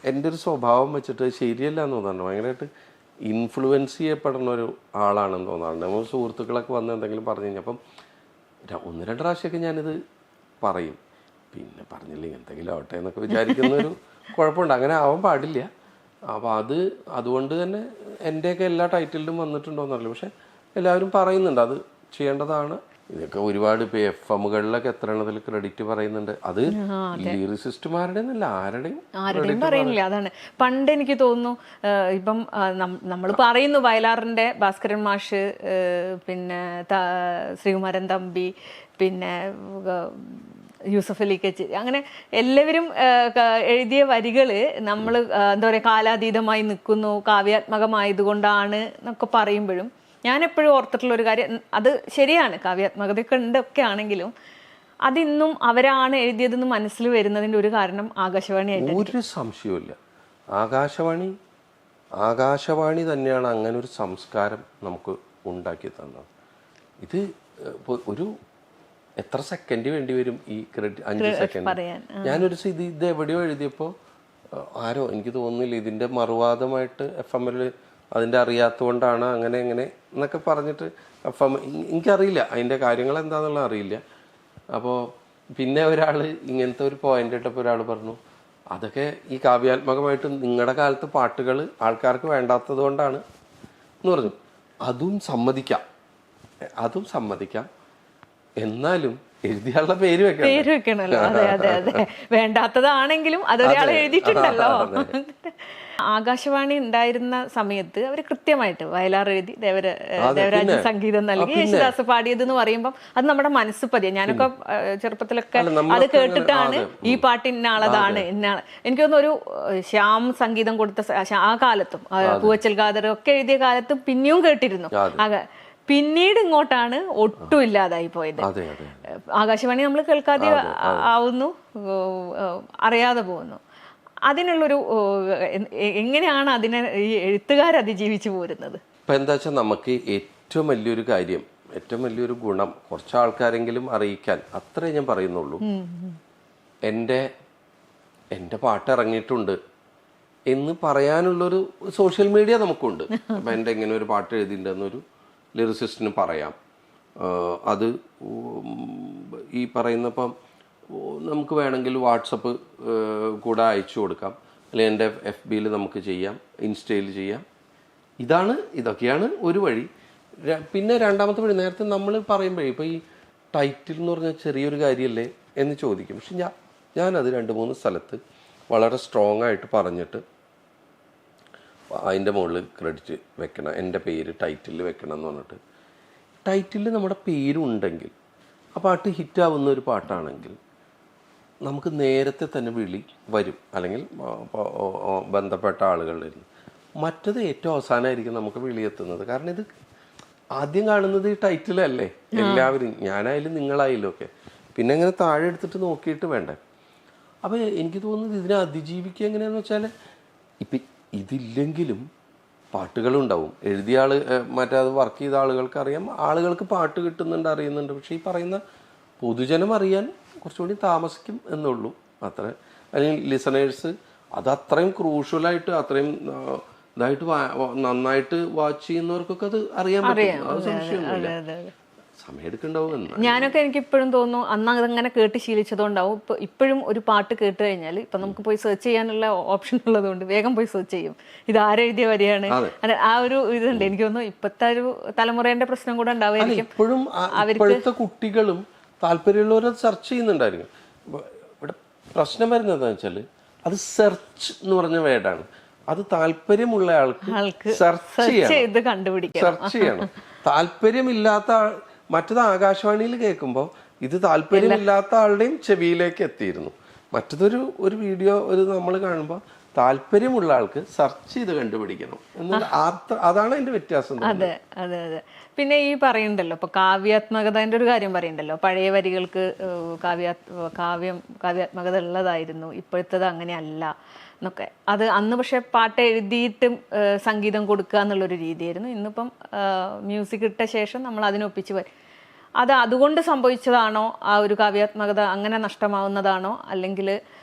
എൻ്റെ ഒരു സ്വഭാവം വെച്ചിട്ട് ശരിയല്ല എന്ന് തോന്നാറുണ്ട്. ഭയങ്കരമായിട്ട് ഇൻഫ്ലുവൻസ് ചെയ്യപ്പെടുന്ന ഒരു ആളാണെന്ന് തോന്നാറുണ്ട്. നമ്മൾ സുഹൃത്തുക്കളൊക്കെ വന്ന് എന്തെങ്കിലും പറഞ്ഞു കഴിഞ്ഞപ്പം 1-2 പ്രാവശ്യമൊക്കെ ഞാനിത് പറയും, പിന്നെ പറഞ്ഞില്ലെങ്കിൽ എന്തെങ്കിലും ആവട്ടെ എന്നൊക്കെ വിചാരിക്കുന്നൊരു കുഴപ്പമുണ്ട്. അങ്ങനെ ആവാൻ പാടില്ല. അപ്പോൾ അതുകൊണ്ട് തന്നെ എൻ്റെയൊക്കെ എല്ലാ ടൈറ്റിലും വന്നിട്ടുണ്ടോയെന്നറിയില്ല, പക്ഷെ എല്ലാവരും പറയുന്നുണ്ട് അത് ചെയ്യേണ്ടതാണ്. ഇതൊക്കെ ഒരുപാട് ഇപ്പോൾ FM-കളിലൊക്കെ എത്ര എണ്ണത്തിൽ ക്രെഡിറ്റ് പറയുന്നുണ്ട്. അത് ലിറിസിസ്റ്റുമാരുടെ എന്നല്ല, ആരുടെയും പറയുന്നില്ല. അതാണ് പണ്ട് എനിക്ക് തോന്നുന്നു, ഇപ്പം നമ്മൾ പറയുന്നു വയലാറിൻ്റെ ഭാസ്കരൻ മാഷ്, പിന്നെ ശ്രീകുമാരൻ തമ്പി, പിന്നെ യൂസഫ് അലി കച്ചേരി, അങ്ങനെ എല്ലാവരും എഴുതിയ വരികൾ നമ്മൾ എന്താ പറയുക കാലാതീതമായി നിൽക്കുന്നു, കാവ്യാത്മകമായതുകൊണ്ടാണ് എന്നൊക്കെ പറയുമ്പോഴും ഞാൻ എപ്പോഴും ഓർത്തിട്ടുള്ള ഒരു കാര്യം, അത് ശരിയാണ്, കാവ്യാത്മകതയൊക്കെ ഉണ്ടൊക്കെ ആണെങ്കിലും അതിന്നും അവരാണ് എഴുതിയതെന്ന് മനസ്സിൽ വരുന്നതിൻ്റെ ഒരു കാരണം ആകാശവാണിയായിട്ട് ഒരു സംശയമില്ല. ആകാശവാണി തന്നെയാണ് അങ്ങനെ ഒരു സംസ്കാരം നമുക്ക് ഉണ്ടാക്കി തന്നത്. ഇത് ഒരു എത്ര സെക്കൻഡ് വേണ്ടി വരും ഈ ക്രെഡിറ്റ്? 5 സെക്കൻഡ്. ഞാനൊരു ഇത് എവിടെയോ എഴുതിയപ്പോൾ ആരോ, എനിക്ക് തോന്നുന്നില്ല, ഇതിൻ്റെ മറുവാദമായിട്ട് FM-ൽ അതിൻ്റെ അറിയാത്തതുകൊണ്ടാണ് അങ്ങനെ എന്നൊക്കെ പറഞ്ഞിട്ട് FM, എനിക്കറിയില്ല അതിൻ്റെ കാര്യങ്ങൾ എന്താണെന്നുള്ള അറിയില്ല. അപ്പോൾ പിന്നെ ഒരാള് ഇങ്ങനത്തെ ഒരു പോയിന്റ് ഇട്ടപ്പോൾ ഒരാൾ പറഞ്ഞു, അതൊക്കെ ഈ കാവ്യാത്മകമായിട്ട് നിങ്ങളുടെ കാലത്ത് പാട്ടുകൾ ആൾക്കാർക്ക് വേണ്ടാത്തത് കൊണ്ടാണ് എന്ന് പറഞ്ഞു. അതും സമ്മതിക്കാം. എന്നാലും എഴുതിയാളുടെ പേര് വെക്കണല്ലോ. അതെ അതെ അതെ, വേണ്ടാത്തതാണെങ്കിലും അതൊരാൾ എഴുതിയിട്ടുണ്ടല്ലോ. ആകാശവാണി ഉണ്ടായിരുന്ന സമയത്ത് അവർ കൃത്യമായിട്ട് വയലാർ എഴുതി, ദേവരാജൻ സംഗീതം നൽകി, യേശുദാസ് പാടിയത് എന്ന് പറയുമ്പോൾ അത് നമ്മുടെ മനസ്സ് പതിയ. ഞാനൊക്കെ ചെറുപ്പത്തിലൊക്കെ അത് കേട്ടിട്ടാണ് ഈ പാട്ട് ഇന്നാളതാണ് എനിക്ക് തോന്നുന്നു. ഒരു ശ്യാം സംഗീതം കൊടുത്ത ആ കാലത്തും പൂവച്ചൽ ഖാദർ ഒക്കെ എഴുതിയ കാലത്തും പിന്നെയും കേട്ടിരുന്നു. പിന്നീട് ഇങ്ങോട്ടാണ് ഒട്ടും ഇല്ലാതായി പോയത്. ആകാശവാണി നമ്മൾ കേൾക്കാതെ ആവുന്നു, അറിയാതെ പോകുന്നു. അതിനുള്ളൊരു എങ്ങനെയാണ് അതിനെ ഈ എഴുത്തുകാർ അതിജീവിച്ചു പോരുന്നത്? ഇപ്പം എന്താ വെച്ചാൽ നമുക്ക് ഏറ്റവും വലിയൊരു കാര്യം, ഏറ്റവും വലിയൊരു ഗുണം കുറച്ച് ആൾക്കാരെങ്കിലും അറിയിക്കാൻ, അത്രേ ഞാൻ പറയുന്നുള്ളൂ. എൻ്റെ പാട്ട് ഇറങ്ങിയിട്ടുണ്ട് എന്ന് പറയാനുള്ളൊരു സോഷ്യൽ മീഡിയ നമുക്കുണ്ട്. അപ്പം എൻ്റെ ഇങ്ങനെ ഒരു പാട്ട് എഴുതിയിട്ടുണ്ടെന്നൊരു ലിറിസിസ്റ്റിന് പറയാം. അത് ഈ പറയുന്നപ്പം നമുക്ക് വേണമെങ്കിൽ വാട്സപ്പ് കൂടെ അയച്ചു കൊടുക്കാം, അല്ലെങ്കിൽ എൻ്റെ FBയിൽ നമുക്ക് ചെയ്യാം, ഇൻസ്റ്റയിൽ ചെയ്യാം. ഇതൊക്കെയാണ് ഒരു വഴി. പിന്നെ രണ്ടാമത്തെ വഴി, നേരത്തെ നമ്മൾ പറയുമ്പോഴേ ഇപ്പോൾ ഈ ടൈറ്റിൽ എന്ന് പറഞ്ഞാൽ ചെറിയൊരു കാര്യമല്ലേ എന്ന് ചോദിക്കും. പക്ഷെ ഞാനത് 2-3 സ്ഥലത്ത് വളരെ സ്ട്രോങ് ആയിട്ട് പറഞ്ഞിട്ട് അതിൻ്റെ മുകളിൽ ക്രെഡിറ്റ് വെക്കണം, എൻ്റെ പേര് ടൈറ്റിൽ വെക്കണം എന്ന് പറഞ്ഞിട്ട്. ടൈറ്റിൽ നമ്മുടെ പേരുണ്ടെങ്കിൽ ആ പാട്ട് ഹിറ്റാവുന്ന ഒരു പാട്ടാണെങ്കിൽ നമുക്ക് നേരത്തെ തന്നെ വിളി വരും, അല്ലെങ്കിൽ ബന്ധപ്പെട്ട ആളുകളുടെ. മറ്റത് ഏറ്റവും അവസാനമായിരിക്കും നമുക്ക് വിളിയെത്തുന്നത്. കാരണം ഇത് ആദ്യം കാണുന്നത് ഈ ടൈറ്റിലല്ലേ എല്ലാവരും, ഞാനായാലും നിങ്ങളായാലും ഒക്കെ. പിന്നെ ഇങ്ങനെ താഴെ എടുത്തിട്ട് നോക്കിയിട്ട് വേണ്ടേ. അപ്പോൾ എനിക്ക് തോന്നുന്നത് ഇതിനെ അതിജീവിക്കുക എങ്ങനെയാണെന്ന് വെച്ചാൽ, ഇപ്പം ഇതില്ലെങ്കിലും പാട്ടുകളുണ്ടാവും. എഴുതിയ ആൾ, മറ്റേത് വർക്ക് ചെയ്ത ആളുകൾക്ക് അറിയാം, ആളുകൾക്ക് പാട്ട് കിട്ടുന്നുണ്ട്, അറിയുന്നുണ്ട്. പക്ഷേ ഈ പറയുന്ന പൊതുജനം അറിയാൻ കുറച്ചുകൂടി താമസിക്കും എന്നുള്ളൂ, അത്ര. അല്ലെങ്കിൽ ലിസണേഴ്സ് അത് അത്രയും ക്രൂഷ്യലായിട്ട്, അത്രയും ഇതായിട്ട് നന്നായിട്ട് വാച്ച് ചെയ്യുന്നവർക്കൊക്കെ അത് അറിയാൻ പറ്റും. അത് സംശയമൊന്നുമില്ല. സമയമെടുക്കുന്നുണ്ടാവും. ഞാനൊക്കെ എനിക്ക് ഇപ്പോഴും തോന്നുന്നു, അന്ന് അതങ്ങനെ കേട്ട് ശീലിച്ചതുകൊണ്ടാവും. ഇപ്പോഴും ഒരു പാട്ട് കേട്ട് കഴിഞ്ഞാൽ ഇപ്പം നമുക്ക് പോയി സെർച്ച് ചെയ്യാനുള്ള ഓപ്ഷൻ ഉള്ളതുകൊണ്ട് വേഗം പോയി സെർച്ച് ചെയ്യും, ഇത് ആരെഴുതിയ വരിയാണ്. ആ ഒരു ഇതുണ്ട്. എനിക്ക് തോന്നുന്നു ഇപ്പോഴത്തെ ഒരു തലമുറേന്റെ പ്രശ്നം കൂടെ ഉണ്ടാവുമായിരിക്കും. ഇപ്പോഴും ഇപ്പോഴത്തെ കുട്ടികളും താല്പര്യമുള്ളവരത് സെർച്ച് ചെയ്യുന്നുണ്ടായിരിക്കും. ഇവിടെ പ്രശ്നം വരുന്നത് എന്താണെന്ന് വെച്ചാൽ, അത് സെർച്ച് എന്ന് പറഞ്ഞ വേർഡാണ്. അത് താല്പര്യമുള്ള ആൾക്ക് സെർച്ച് ചെയ്യണം. താല്പര്യമില്ലാത്ത മറ്റത് ആകാശവാണിയിൽ കേൾക്കുമ്പോൾ ഇത് താല്പര്യമില്ലാത്ത ആളുടെയും ചെവിയിലേക്ക് എത്തിയിരുന്നു. മറ്റതൊരു വീഡിയോ നമ്മൾ കാണുമ്പോൾ താല്പര്യമുള്ള ആൾക്ക് സെർച്ച് ചെയ്ത് കണ്ടുപിടിക്കണം എന്നുള്ള അതാണ് അതിന്റെ വ്യത്യാസം. അതെ അതെ അതെ. പിന്നെ ഈ പറയുന്നുണ്ടല്ലോ, ഇപ്പൊ കാവ്യാത്മകതന്റെ ഒരു കാര്യം പറയുന്നുണ്ടല്ലോ, പഴയ വരികൾക്ക് കാവ്യാത്മകത ഉള്ളതായിരുന്നു, ഇപ്പോഴത്തത് അങ്ങനെയല്ല എന്നൊക്കെ. അത് അന്ന് പക്ഷെ പാട്ട് എഴുതിയിട്ടും സംഗീതം കൊടുക്കുക എന്നുള്ളൊരു രീതിയായിരുന്നു. ഇന്നിപ്പം മ്യൂസിക് ഇട്ട ശേഷം നമ്മൾ അതിനൊപ്പിച്ച് വരും. അതുകൊണ്ട് സംഭവിച്ചതാണോ ആ ഒരു കാവ്യാത്മകത അങ്ങനെ നഷ്ടമാവുന്നതാണോ, അല്ലെങ്കിൽ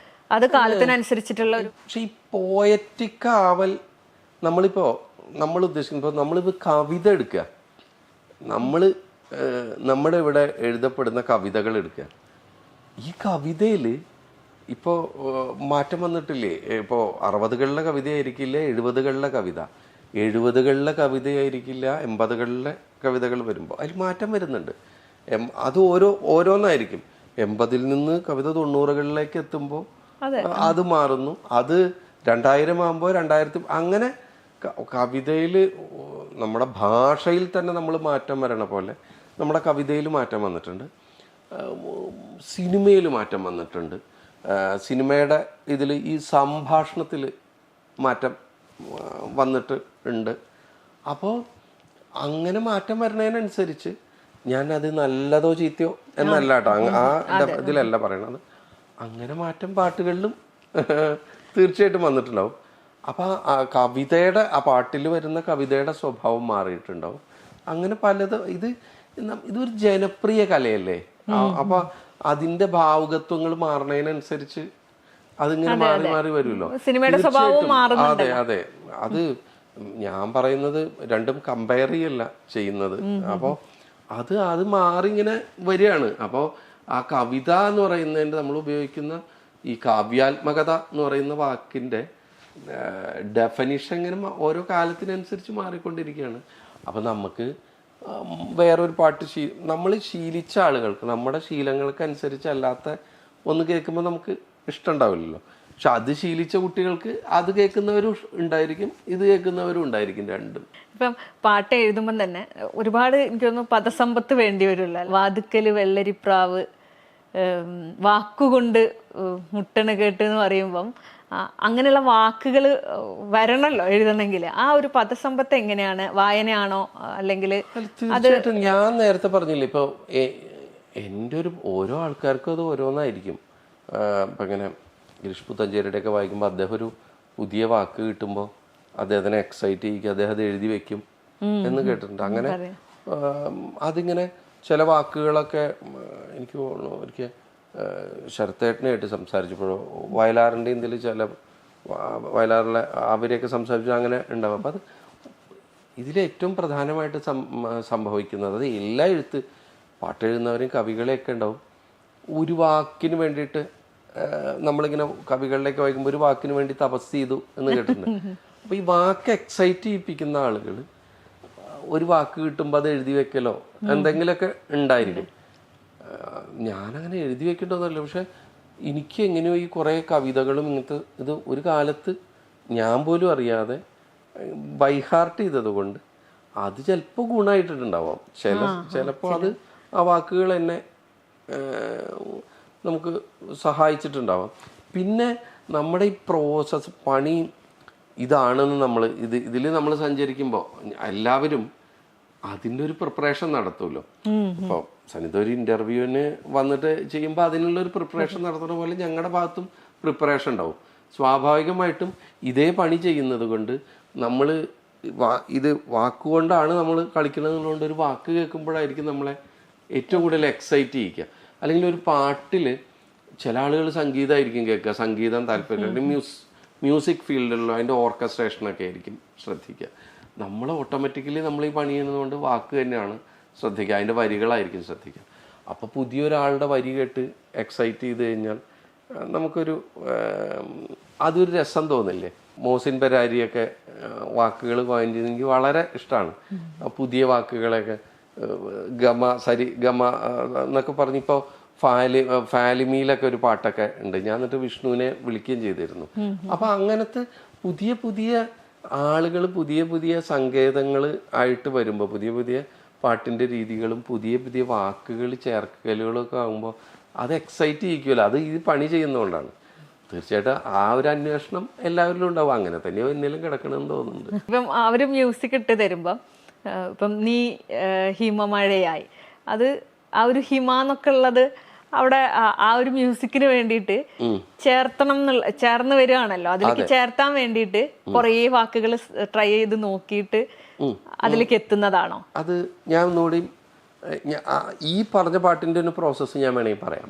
അത് കാലത്തിനനുസരിച്ചിട്ടുള്ള ഒരു? പക്ഷെ ഈ പോയറ്റിക് ആവൽ നമ്മൾ ഉദ്ദേശിക്കുന്നത്, നമ്മളിപ്പോൾ കവിത എടുക്കുക, നമ്മുടെ ഇവിടെ എഴുതപ്പെടുന്ന കവിതകൾ എടുക്കുക. ഈ കവിതയിൽ ഇപ്പോൾ മാറ്റം വന്നിട്ടില്ലേ? ഇപ്പോൾ 60കളിലെ കവിതയായിരിക്കില്ല 70കളിലെ കവിത, 70കളിലെ കവിതയായിരിക്കില്ല 80കളിലെ കവിതകൾ വരുമ്പോൾ അതിൽ മാറ്റം വരുന്നുണ്ട്. അത് ഓരോന്നായിരിക്കും. 80ൽ നിന്ന് കവിത 90കളിലേക്ക് എത്തുമ്പോൾ അത് മാറുന്നു. അത് 2000 ആകുമ്പോൾ 2000 അങ്ങനെ കവിതയിൽ നമ്മുടെ ഭാഷയിൽ തന്നെ നമ്മൾ മാറ്റം വരണ പോലെ നമ്മുടെ കവിതയിൽ മാറ്റം വന്നിട്ടുണ്ട്, സിനിമയിൽ മാറ്റം വന്നിട്ടുണ്ട്. സിനിമയുടെ ഇതിൽ ഈ സംഭാഷണത്തിൽ മാറ്റം വന്നിട്ട് ഉണ്ട്. അപ്പോൾ അങ്ങനെ മാറ്റം വരുന്നതിനനുസരിച്ച് ഞാനത് നല്ലതോ ചീത്തയോ എന്നല്ല കേട്ടോ, ആ ഇതിലല്ല പറയണത്. അങ്ങനെ മാറ്റം പാട്ടുകളിലും തീർച്ചയായിട്ടും വന്നിട്ടുണ്ടാവും. അപ്പം ആ കവിതയുടെ, ആ പാട്ടിൽ വരുന്ന കവിതയുടെ സ്വഭാവം മാറിയിട്ടുണ്ടാവും. അങ്ങനെ ഇതൊരു ജനപ്രിയ കലയല്ലേ. അപ്പൊ അതിന്റെ ഭാവുകത്വങ്ങൾ മാറുന്നതിനനുസരിച്ച് അതിങ്ങനെ മാറി മാറി വരുമല്ലോ. അതെ അതെ. അത് ഞാൻ പറയുന്നത് രണ്ടും കമ്പയർ ചെയ്യല്ല ചെയ്യുന്നത്. അപ്പോൾ അത് മാറി ഇങ്ങനെ വരികയാണ്. അപ്പോൾ ആ കവിത എന്ന് പറയുന്നതിൻ്റെ നമ്മൾ ഉപയോഗിക്കുന്ന ഈ കാവ്യാത്മകത എന്ന് പറയുന്ന വാക്കിൻ്റെ ഡെഫനിഷൻ ഇങ്ങനെ ഓരോ കാലത്തിനനുസരിച്ച് മാറിക്കൊണ്ടിരിക്കുകയാണ്. അപ്പം നമുക്ക് വേറൊരു പാട്ട് നമ്മൾ ശീലിച്ച ആളുകൾക്ക് നമ്മുടെ ശീലങ്ങൾക്ക് അനുസരിച്ചല്ലാത്ത ഒന്ന് കേൾക്കുമ്പോൾ നമുക്ക് ഇഷ്ടമുണ്ടാവില്ലല്ലോ. പക്ഷെ അത് ശീലിച്ച കുട്ടികൾക്ക് അത് കേൾക്കുന്നവരും ഉണ്ടായിരിക്കും, ഇത് കേൾക്കുന്നവരും ഉണ്ടായിരിക്കും, രണ്ടും. ഇപ്പം പാട്ട് എഴുതുമ്പം തന്നെ ഒരുപാട് എനിക്ക് തോന്നുന്നു പദസമ്പത്ത് വേണ്ടി വരുമല്ലോ. വാതുക്കല് വെള്ളരിപ്രാവ്, വാക്കുകൊണ്ട് മുട്ടണ കേട്ട് എന്ന് പറയുമ്പം അങ്ങനെയുള്ള വാക്കുകൾ വരണല്ലോ എഴുതണമെങ്കിൽ. ആ ഒരു പദസമ്പത്ത് എങ്ങനെയാണ്? വായനയാണോ അല്ലെങ്കിൽ? തീർച്ചയായിട്ടും ഞാൻ നേരത്തെ പറഞ്ഞില്ലേ, ഇപ്പോൾ എൻ്റെ ഓരോ ആൾക്കാർക്കും അത് ഓരോന്നായിരിക്കും. ഇപ്പം ഇങ്ങനെ ഗിരീഷ് പുത്തഞ്ചേരിയുടെയൊക്കെ വായിക്കുമ്പോൾ അദ്ദേഹം ഒരു പുതിയ വാക്ക് കിട്ടുമ്പോൾ അദ്ദേഹത്തിനെ എക്സൈറ്റ് ചെയ്യിക്കും, അദ്ദേഹം അത് എഴുതി വെക്കും എന്ന് കേട്ടിട്ടുണ്ട്. അങ്ങനെ അതിങ്ങനെ ചില വാക്കുകളൊക്കെ എനിക്ക് തോന്നുന്നു ഒരിക്കൽ ശരത്തേട്ടനായിട്ട് സംസാരിച്ചപ്പോഴോ വയലാറിൻ്റെ ഇതിൽ ചില വയലാറിലെ അവരെയൊക്കെ സംസാരിച്ചു അങ്ങനെ ഉണ്ടാവും. അപ്പം അത് ഇതിലേറ്റവും പ്രധാനമായിട്ട് സംഭവിക്കുന്നത്, അത് എല്ലാ പാട്ടെഴുതുന്നവരും കവികളെയൊക്കെ ഉണ്ടാവും, ഒരു വാക്കിന് വേണ്ടിയിട്ട് നമ്മളിങ്ങനെ കവികളിലേക്ക് വായിക്കുമ്പോൾ ഒരു വാക്കിന് വേണ്ടി തപസ് ചെയ്തു എന്ന് കേട്ടിട്ടുണ്ട്. അപ്പോൾ ഈ വാക്ക് എക്സൈറ്റ് ചെയ്യിപ്പിക്കുന്ന ആളുകൾ ഒരു വാക്ക് കിട്ടുമ്പോൾ അത് എഴുതി വെക്കലോ എന്തെങ്കിലുമൊക്കെ ഉണ്ടായിരിക്കും. ഞാനങ്ങനെ എഴുതി വെക്കേണ്ടതല്ല, പക്ഷെ എനിക്ക് എങ്ങനെയോ ഈ കുറേ കവിതകളും ഇങ്ങനത്തെ ഇത് ഒരു കാലത്ത് ഞാൻ പോലും അറിയാതെ ബൈഹാർട്ട് ചെയ്തത് കൊണ്ട് അത് ചിലപ്പോൾ ഗുണമായിട്ടുണ്ടാവാം. ചിലപ്പോൾ അത് ആ വാക്കുകൾ എന്നെ നമുക്ക് സഹായിച്ചിട്ടുണ്ടാവാം. പിന്നെ നമ്മുടെ ഈ പ്രോസസ്സ് പണി ഇതാണെന്ന് ഇതിൽ നമ്മൾ സഞ്ചരിക്കുമ്പോൾ എല്ലാവരും അതിൻ്റെ ഒരു പ്രിപ്പറേഷൻ നടത്തുമല്ലോ. അപ്പോൾ സനിത ഒരു ഇന്റർവ്യൂവിന് വന്നിട്ട് ചെയ്യുമ്പോൾ അതിനുള്ളൊരു പ്രിപ്പറേഷൻ നടത്തുന്ന പോലെ ഞങ്ങളുടെ ഭാഗത്തും പ്രിപ്പറേഷൻ ഉണ്ടാവും. സ്വാഭാവികമായിട്ടും ഇതേ പണി ചെയ്യുന്നത് കൊണ്ട് നമ്മൾ ഇത് വാക്കുകൊണ്ടാണ് നമ്മൾ കളിക്കുന്നതുകൊണ്ട് ഒരു വാക്ക് കേൾക്കുമ്പോഴായിരിക്കും നമ്മളെ ഏറ്റവും കൂടുതൽ എക്സൈറ്റ് ചെയ്യിക്കുക. അല്ലെങ്കിൽ ഒരു പാട്ടിൽ ചില ആളുകൾ സംഗീതമായിരിക്കും കേൾക്കുക, സംഗീതം താല്പര്യം, മ്യൂസിക് ഫീൽഡിലുള്ള അതിൻ്റെ ഓർക്കസ്ട്രേഷനൊക്കെ ആയിരിക്കും ശ്രദ്ധിക്കുക. നമ്മൾ ഓട്ടോമാറ്റിക്കലി നമ്മൾ ഈ പണി ചെയ്യുന്നതുകൊണ്ട് വാക്ക് തന്നെയാണ് ശ്രദ്ധിക്കുക, അതിൻ്റെ വരികളായിരിക്കും ശ്രദ്ധിക്കുക. അപ്പോൾ പുതിയൊരാളുടെ വരി കേട്ട് എക്സൈറ്റ് ചെയ്ത് കഴിഞ്ഞാൽ നമുക്കൊരു അതൊരു രസം തോന്നില്ലേ. മോസിൻ പെരാരിയൊക്കെ വാക്കുകൾ കോയിൻ ചെയ്ത് എനിക്ക് വളരെ ഇഷ്ടമാണ്. പുതിയ വാക്കുകളൊക്കെ ഗമ സരി ഗമ എന്നൊക്കെ പറഞ്ഞിപ്പോൾ ഫാലിമിയിലൊക്കെ ഒരു പാട്ടൊക്കെ ഉണ്ട്. ഞാൻ എന്നിട്ട് വിഷ്ണുവിനെ വിളിക്കുകയും ചെയ്തിരുന്നു. അപ്പം അങ്ങനത്തെ പുതിയ പുതിയ ആളുകൾ പുതിയ പുതിയ സങ്കേതങ്ങൾ ആയിട്ട് വരുമ്പോൾ പുതിയ പുതിയ പാട്ടിൻ്റെ രീതികളും പുതിയ പുതിയ വാക്കുകൾ ചേർക്കലുകളൊക്കെ ആകുമ്പോൾ അത് എക്സൈറ്റ് ചെയ്യിക്കുമല്ലോ. അത് ഈ പണി ചെയ്യുന്നതുകൊണ്ടാണ്. തീർച്ചയായിട്ടും ആ ഒരു അന്വേഷണം എല്ലാവരിലും ഉണ്ടാവും. അങ്ങനെ തന്നെ എന്തെങ്കിലും കിടക്കണമെന്ന് തോന്നുന്നുണ്ട്. ഇപ്പം അവർ മ്യൂസിക് ഇട്ട് തരുമ്പം ഇപ്പം നീ ഹിമമഴയായി, അത് ആ ഒരു ഹിമ എന്നൊക്കെ ഉള്ളത് അവിടെ ആ ഒരു മ്യൂസിക്കിന് വേണ്ടിയിട്ട് ചേർന്ന് വരികയാണല്ലോ. അതിലേക്ക് ചേർത്താൻ വേണ്ടിയിട്ട് കുറേ വാക്കുകൾ ട്രൈ ചെയ്ത് നോക്കിയിട്ട് അതിലേക്ക് എത്തുന്നതാണോ? അത് ഞാൻ ഒന്നുകൂടി ഈ പറഞ്ഞ പാട്ടിന്റെ ഒരു പ്രോസസ്സ് ഞാൻ വേണമെങ്കിൽ പറയാം.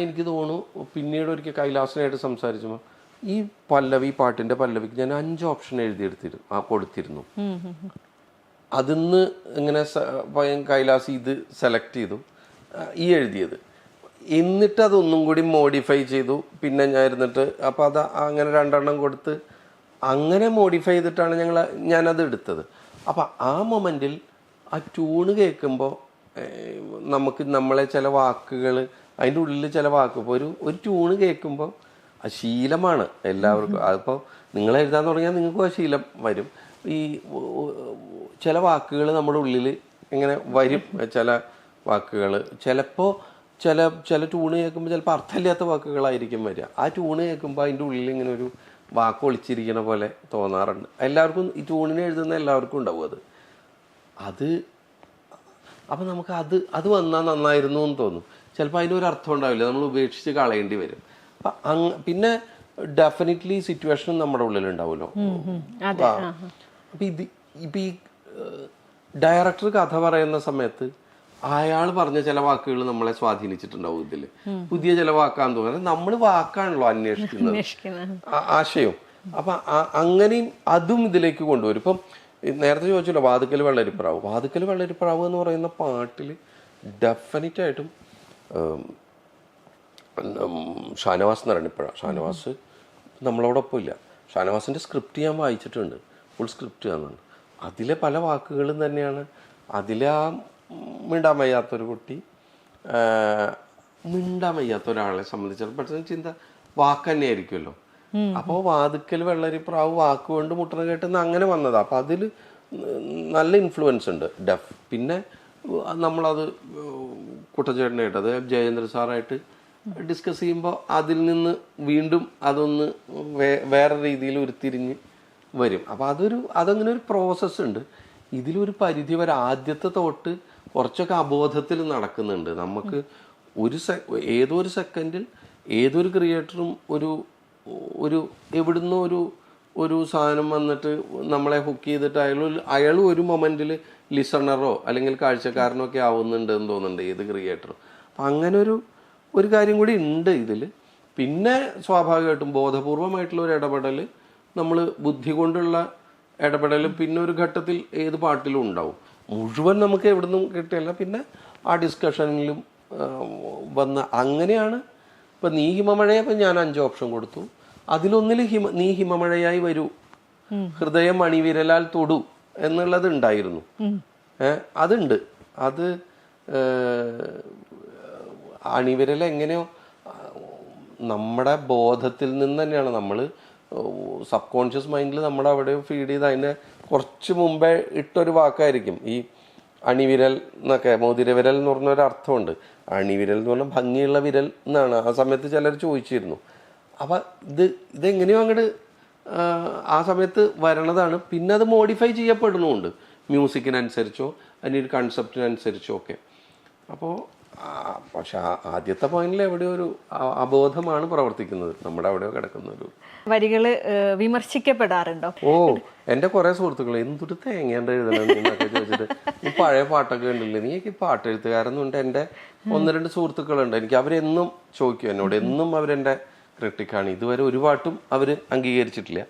എനിക്ക് തോന്നുന്നു പിന്നീട് ഒരിക്കൽ കൈലാസനായിട്ട് സംസാരിച്ചപ്പോൾ ഈ പാട്ടിന്റെ പല്ലവിക്ക് ഞാൻ 5 ഓപ്ഷൻ കൊടുത്തിരുന്നു. അതിന്ന് ഇങ്ങനെ കൈലാസ് ഇത് സെലക്ട് ചെയ്തു ഈ എഴുതിയത്, എന്നിട്ട് അതൊന്നും കൂടി മോഡിഫൈ ചെയ്തു. പിന്നെ ഞാൻ ഇരുന്നിട്ട് അപ്പോൾ അത് അങ്ങനെ 2 എണ്ണം കൊടുത്ത് അങ്ങനെ മോഡിഫൈ ചെയ്തിട്ടാണ് ഞാനത് എടുത്തത്. അപ്പം ആ മൊമെൻറ്റിൽ ആ ട്യൂണ് കേൾക്കുമ്പോൾ നമുക്ക് നമ്മളെ ചില വാക്കുകൾ അതിൻ്റെ ഉള്ളിൽ ചില വാക്ക് ഇപ്പോൾ ഒരു ട്യൂണ് കേൾക്കുമ്പോൾ ആ ശീലമാണ് എല്ലാവർക്കും. അതിപ്പോൾ നിങ്ങൾ എഴുതാൻ തുടങ്ങിയാൽ നിങ്ങൾക്കും ആ ശീലം വരും. ഈ ചില വാക്കുകൾ നമ്മുടെ ഉള്ളിൽ ഇങ്ങനെ വരും. ചില വാക്കുകൾ ചിലപ്പോൾ ചില ട്യൂണ് കേൾക്കുമ്പോൾ ചിലപ്പോൾ അർത്ഥമില്ലാത്ത വാക്കുകളായിരിക്കും വരിക. ആ ട്യൂണ് കേൾക്കുമ്പോൾ അതിൻ്റെ ഉള്ളിൽ ഇങ്ങനെ ഒരു വാക്ക് ഒളിച്ചിരിക്കണ പോലെ തോന്നാറുണ്ട്. എല്ലാവർക്കും ഈ ട്യൂണിനെ എഴുതുന്ന എല്ലാവർക്കും ഉണ്ടാവും അത്. അപ്പം നമുക്ക് അത് വന്നാൽ നന്നായിരുന്നു എന്ന് തോന്നും. ചിലപ്പോൾ അതിനൊരു അർത്ഥം ഉണ്ടാവില്ല, നമ്മൾ ഉപേക്ഷിച്ച് കളയേണ്ടി വരും. അപ്പം പിന്നെ ഡെഫിനറ്റ്ലി സിറ്റുവേഷനും നമ്മുടെ ഉള്ളിലുണ്ടാവുമല്ലോ. അപ്പം ഇപ്പം ഈ ഡയറക്ടർ കഥ പറയുന്ന സമയത്ത് അയാൾ പറഞ്ഞ ചില വാക്കുകൾ നമ്മളെ സ്വാധീനിച്ചിട്ടുണ്ടാവും. ഇതിൽ പുതിയ ചില വാക്കാന്ന് തോന്നുന്നത് നമ്മൾ വാക്കാണല്ലോ അന്വേഷിക്കുന്നത്, ആശയം. അപ്പം അങ്ങനെയും അതും ഇതിലേക്ക് കൊണ്ടുവരും. ഇപ്പം നേരത്തെ ചോദിച്ചല്ലോ വാതുക്കൽ വെള്ളരിപ്രാവ് എന്ന് പറയുന്ന പാട്ടിൽ ഡെഫിനറ്റായിട്ടും ഷാനവാസ് എന്ന് പറയുന്നത് ഇപ്പോഴാണ്. ഷാനവാസ് നമ്മളോടൊപ്പം ഇല്ല. ഷാനവാസിൻ്റെ സ്ക്രിപ്റ്റ് ഞാൻ വായിച്ചിട്ടുണ്ട്, ഫുൾ സ്ക്രിപ്റ്റ് തന്നുണ്ട്. അതിലെ പല വാക്കുകളും തന്നെയാണ്. അതിലെ ആ മിണ്ടാൻ വയ്യാത്തൊരു കുട്ടി, മിണ്ടാൻ വയ്യാത്ത ഒരാളെ സംബന്ധിച്ചിടത്തോളം പെട്ടെന്ന് ചിന്ത വാക്ക് തന്നെ ആയിരിക്കുമല്ലോ. അപ്പോൾ വാതുക്കൽ വെള്ളരിപ്രാവ് വാക്കുകൊണ്ട് മുട്ടണ കേട്ടെന്ന് അങ്ങനെ വന്നതാണ്. അപ്പം അതിൽ നല്ല ഇൻഫ്ലുവൻസ് ഉണ്ട് ഡെഫ്. പിന്നെ നമ്മളത് കുട്ടച്ചേട്ടനായിട്ട്, അത് ജയേന്ദ്ര സാറായിട്ട് ഡിസ്കസ് ചെയ്യുമ്പോൾ അതിൽ നിന്ന് വീണ്ടും അതൊന്ന് വേറെ രീതിയിൽ ഉരുത്തിരിഞ്ഞ് വരും. അപ്പോൾ അതങ്ങനെ ഒരു പ്രോസസ്സ് ഉണ്ട്. ഇതിലൊരു പരിധി വരെ ആദ്യത്തെ തൊട്ട് കുറച്ചൊക്കെ അബോധത്തിൽ നടക്കുന്നുണ്ട്. നമുക്ക് ഏതോ ഒരു സെക്കൻഡിൽ ഏതൊരു ക്രിയേറ്ററും ഒരു എവിടുന്നോ ഒരു സാധനം വന്നിട്ട് നമ്മളെ ഹുക്ക് ചെയ്തിട്ട് അയാളും ഒരു മൊമെന്റിൽ ലിസണറോ അല്ലെങ്കിൽ കാഴ്ചക്കാരനോ ഒക്കെ ആവുന്നുണ്ട് എന്ന് തോന്നുന്നുണ്ട് ഏത് ക്രിയേറ്ററും. അപ്പം അങ്ങനെ ഒരു കാര്യം കൂടി ഉണ്ട് ഇതിൽ. പിന്നെ സ്വാഭാവികമായിട്ടും ബോധപൂർവമായിട്ടുള്ള ഒരു ഇടപെടൽ, നമ്മൾ ബുദ്ധി കൊണ്ടുള്ള ഇടപെടൽ പിന്നെ ഒരു ഘട്ടത്തിൽ ഏത് പാട്ടിലും ഉണ്ടാവും. മുഴുവൻ നമുക്ക് എവിടുന്നും കിട്ടിയല്ല. പിന്നെ ആ ഡിസ്കഷനിലും വന്ന അങ്ങനെയാണ്. ഇപ്പം നീ ഹിമമഴയെ ഇപ്പം ഞാൻ 5 ഓപ്ഷൻ കൊടുത്തു. അതിലൊന്നിൽ നീ ഹിമമഴയായി വരൂ, ഹൃദയം മണിവിരലാൽ തൊടു എന്നുള്ളത് ഉണ്ടായിരുന്നു. അതുണ്ട്. അത് അണിവിരൽ എങ്ങനെയോ നമ്മുടെ ബോധത്തിൽ നിന്ന് തന്നെയാണ്. നമ്മൾ സബ് കോൺഷ്യസ് മൈൻഡിൽ നമ്മുടെ അവിടെ ഫീഡ് ചെയ്ത് അതിനെ കുറച്ച് മുമ്പേ ഇട്ടൊരു വാക്കായിരിക്കും ഈ അണിവിരൽ എന്നൊക്കെ. മോതിരവിരൽ എന്ന് പറഞ്ഞൊരു അർത്ഥമുണ്ട്. അണിവിരൽ എന്ന് പറഞ്ഞാൽ ഭംഗിയുള്ള വിരൽ എന്നാണ്. ആ സമയത്ത് ചിലർ ചോദിച്ചിരുന്നു. അപ്പം ഇതെങ്ങനെയോ അങ്ങോട്ട് ആ സമയത്ത് വരണതാണ്. പിന്നെ അത് മോഡിഫൈ ചെയ്യപ്പെടുന്നുമുണ്ട് മ്യൂസിക്കിനനുസരിച്ചോ അതിനൊരു കൺസെപ്റ്റിനനുസരിച്ചോ ഒക്കെ. അപ്പോൾ പക്ഷെ ആദ്യത്തെ പോയിന്റിൽ എവിടെയോ ഒരു അബോധമാണ് പ്രവർത്തിക്കുന്നത്, നമ്മുടെ അവിടെയോ കിടക്കുന്ന ഒരു വരികൾ വിമർശിക്കപ്പെടാറുണ്ടോ? എൻ്റെ കുറെ സുഹൃത്തുക്കൾ എന്തൊരു തേങ്ങേണ്ട എഴുതണമെന്നൊക്കെ ചോദിച്ചിട്ട് ഈ പഴയ പാട്ടൊക്കെ ഉണ്ടല്ലേ, നീക്ക് പാട്ട് എഴുത്തുകാരെന്നുണ്ട്. എൻ്റെ 1-2 സുഹൃത്തുക്കളുണ്ട് എനിക്ക്. അവരെന്നും ചോദിക്കും എന്നോട്, എന്നും അവരെൻ്റെ ക്രിട്ടിക്കാണ്. ഇതുവരെ ഒരു പാട്ടും അവര് അംഗീകരിച്ചിട്ടില്ല.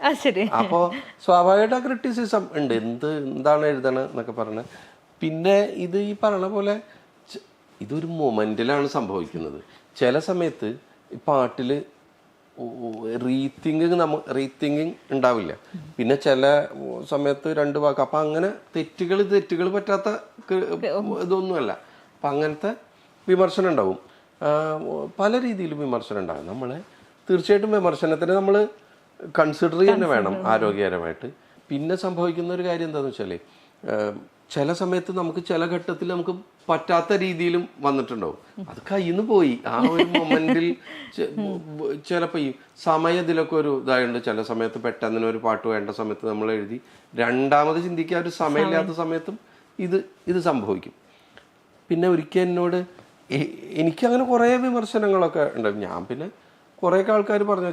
അപ്പോൾ സ്വാഭാവികമായിട്ട് ആ ക്രിറ്റിസിസം ഉണ്ട്, എന്താണ് എഴുതണം എന്നൊക്കെ പറഞ്ഞ്. പിന്നെ ഇത് ഈ പറഞ്ഞ പോലെ ഇതൊരു മൊമെന്റിലാണ് സംഭവിക്കുന്നത്. ചില സമയത്ത് ഈ പാട്ടിൽ റീതിങ്കിങ് ഉണ്ടാവില്ല. പിന്നെ ചില സമയത്ത് 2 വാക്ക്. അപ്പം അങ്ങനെ തെറ്റുകൾ പറ്റാത്ത ഇതൊന്നുമല്ല. അപ്പം അങ്ങനത്തെ വിമർശനം ഉണ്ടാവും. പല രീതിയിലും വിമർശനം ഉണ്ടാകും. നമ്മളെ തീർച്ചയായിട്ടും വിമർശനത്തിന് നമ്മൾ കൺസിഡർ തന്നെ വേണം ആരോഗ്യകരമായിട്ട്. പിന്നെ സംഭവിക്കുന്ന ഒരു കാര്യം എന്താണെന്ന് വെച്ചാൽ ചില സമയത്ത് നമുക്ക് ചില ഘട്ടത്തിൽ നമുക്ക് പറ്റാത്ത രീതിയിലും വന്നിട്ടുണ്ടാവും. അത് കയ്യിൽ നിന്ന് പോയി ആ ഒരു മൊമെന്റിൽ. ചിലപ്പോൾ ഈ സമയത്തിലൊക്കെ ഒരു ഇതായുണ്ട്. ചില സമയത്ത് പെട്ടെന്ന് ഒരു പാട്ട് വേണ്ട സമയത്ത് നമ്മൾ എഴുതി രണ്ടാമത് ചിന്തിക്കാൻ ഒരു സമയമില്ലാത്ത സമയത്തും ഇത് സംഭവിക്കും. പിന്നെ ഒരിക്കൽ എന്നോട് എനിക്കങ്ങനെ കുറേ വിമർശനങ്ങളൊക്കെ ഉണ്ടാവും. ഞാൻ പിന്നെ കുറേയൊക്കെ ആൾക്കാർ പറഞ്ഞു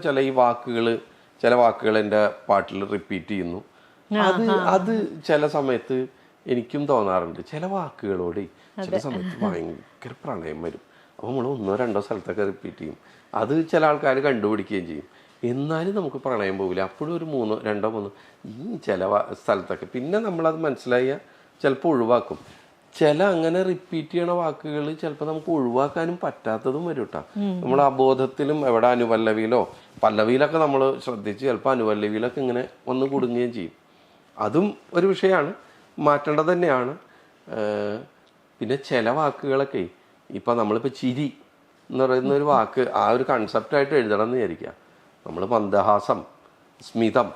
ചില വാക്കുകൾ എൻ്റെ പാട്ടിൽ റിപ്പീറ്റ് ചെയ്യുന്നു. അത് ചില സമയത്ത് എനിക്കും തോന്നാറുണ്ട്. ചില വാക്കുകളോട് ചില സമയത്ത് ഭയങ്കര പ്രണയം വരും. അപ്പോൾ നമ്മൾ 1-2 സ്ഥലത്തൊക്കെ റിപ്പീറ്റ് ചെയ്യും. അത് ചില ആൾക്കാർ കണ്ടുപിടിക്കുകയും ചെയ്യും. എന്നാലും നമുക്ക് പ്രണയം പോകില്ല. അപ്പോഴും ഒരു 2-3 ഈ ചില സ്ഥലത്തൊക്കെ പിന്നെ നമ്മളത് മനസ്സിലായ ചിലപ്പോൾ ഒഴിവാക്കും. ചില അങ്ങനെ റിപ്പീറ്റ് ചെയ്യണ വാക്കുകൾ ചിലപ്പോൾ നമുക്ക് ഒഴിവാക്കാനും പറ്റാത്തതും വരും കേട്ടോ. നമ്മൾ അബോധത്തിലും എവിടെ പല്ലവിയിലൊക്കെ നമ്മൾ ശ്രദ്ധിച്ച് ചിലപ്പോൾ അനുപല്ലവിയിലൊക്കെ ഇങ്ങനെ ഒന്ന് കുടുങ്ങുകയും ചെയ്യും. അതും ഒരു വിഷയമാണ്, മാറ്റേണ്ടത് തന്നെയാണ്. പിന്നെ ചില വാക്കുകളൊക്കെ ഇപ്പം നമ്മളിപ്പോൾ ചിരി എന്ന് പറയുന്ന ഒരു വാക്ക് ആ ഒരു കൺസെപ്റ്റായിട്ട് എഴുതണം എന്ന് വിചാരിക്കുക. നമ്മൾ മന്ദഹാസം, സ്മിതം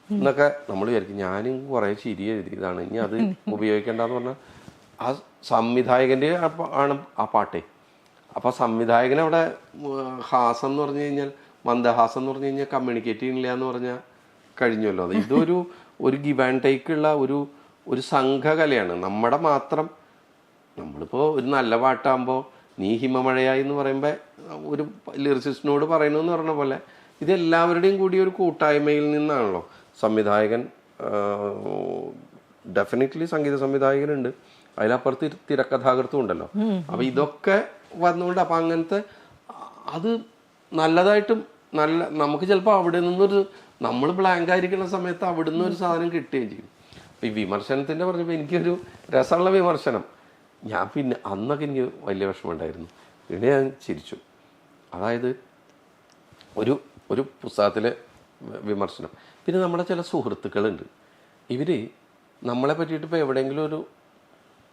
എന്നൊക്കെ നമ്മൾ വിചാരിക്കും. ഞാനും കുറേ ചിരി എഴുതിയതാണ്, ഇനി അത് ഉപയോഗിക്കേണ്ടെന്ന് പറഞ്ഞാൽ ആ സംവിധായകൻ്റെ ആണ് ആ പാട്ടേ. അപ്പോൾ സംവിധായകനവിടെ ഹാസം എന്ന് പറഞ്ഞു കഴിഞ്ഞാൽ, മന്ദഹാസം എന്ന് പറഞ്ഞു കഴിഞ്ഞാൽ കമ്മ്യൂണിക്കേറ്റ് ചെയ്യണില്ല എന്ന് പറഞ്ഞാൽ കഴിഞ്ഞല്ലോ. അത് ഒരു ഗിവ് ആൻഡ് ടേക്ക് ഉള്ള ഒരു സംഘകലയാണ്. നമ്മളിപ്പോൾ ഒരു നല്ല പാട്ടാകുമ്പോൾ നീ ഹിമമഴയായി എന്ന് പറയുമ്പോൾ ഒരു ലിറിസിസ്റ്റിനോട് പറയണമെന്ന് പറഞ്ഞ പോലെ ഇതെല്ലാവരുടെയും കൂടി ഒരു കൂട്ടായ്മയിൽ നിന്നാണല്ലോ. സംവിധായകൻ ഡെഫിനറ്റ്ലി സംഗീത സംവിധായകനുണ്ട്, അതിലപ്പുറത്ത് തിരക്കഥാകൃത്തും ഉണ്ടല്ലോ. അപ്പം ഇതൊക്കെ വന്നുകൊണ്ട് അപ്പം അങ്ങനത്തെ അത് നല്ലതായിട്ടും നമുക്ക് ചിലപ്പോൾ അവിടെ നിന്നൊരു നമ്മൾ ബ്ലാങ്ക് ആയിരിക്കുന്ന സമയത്ത് അവിടെ നിന്ന് ഒരു സാധനം കിട്ടുകയും ചെയ്യും. അപ്പം ഈ വിമർശനത്തിൻ്റെ പറഞ്ഞപ്പോൾ എനിക്കൊരു രസമുള്ള വിമർശനം. ഞാൻ പിന്നെ അന്നൊക്കെ എനിക്ക് വലിയ വിഷമമുണ്ടായിരുന്നു. പിന്നെ ഞാൻ ചിരിച്ചു. അതായത് ഒരു ഒരു പുസ്തകത്തിലെ വിമർശനം. പിന്നെ നമ്മുടെ ചില സുഹൃത്തുക്കളുണ്ട്, ഇവർ നമ്മളെ പറ്റിയിട്ട് ഇപ്പോൾ എവിടെയെങ്കിലും ഒരു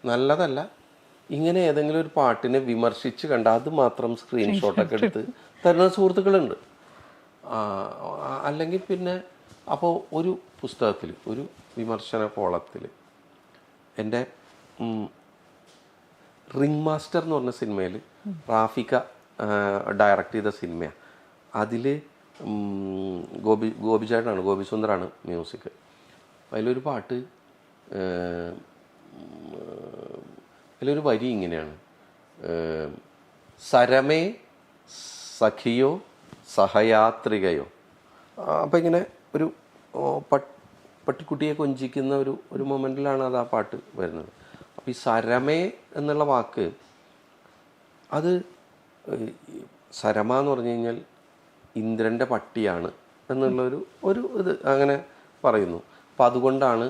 നല്ലതല്ല ഇങ്ങനെ ഏതെങ്കിലും ഒരു പാട്ടിനെ വിമർശിച്ച് കണ്ട അത് മാത്രം സ്ക്രീൻഷോട്ടൊക്കെ എടുത്ത് തരുന്ന സുഹൃത്തുക്കളുണ്ട്. അല്ലെങ്കിൽ പിന്നെ അപ്പോൾ ഒരു പുസ്തകത്തിൽ ഒരു വിമർശന കോളത്തിൽ എൻ്റെ റിംഗ് മാസ്റ്റർ എന്ന് പറഞ്ഞ സിനിമയിൽ റാഫിക ഡയറക്റ്റ് ചെയ്ത സിനിമയാണ്. അതിൽ ഗോപിചേട്ടനാണ്, ഗോപിസുന്ദറാണ് മ്യൂസിക്. അതിലൊരു പാട്ട്, അതിലൊരു വരി ഇങ്ങനെയാണ്: സരമേ സഖിയോ സഹയാത്രികയോ. അപ്പം ഇങ്ങനെ ഒരു പട്ടിക്കുട്ടിയെ കൊഞ്ചിക്കുന്ന ഒരു മൊമെൻറ്റിലാണ് അത് ആ പാട്ട് വരുന്നത്. അപ്പോൾ ഈ സരമേ എന്നുള്ള വാക്ക്, അത് സരമ എന്ന് പറഞ്ഞു കഴിഞ്ഞാൽ ഇന്ദ്രൻ്റെ പട്ടിയാണ് എന്നുള്ളൊരു ഇത് അങ്ങനെ പറയുന്നു. അപ്പം അതുകൊണ്ടാണ്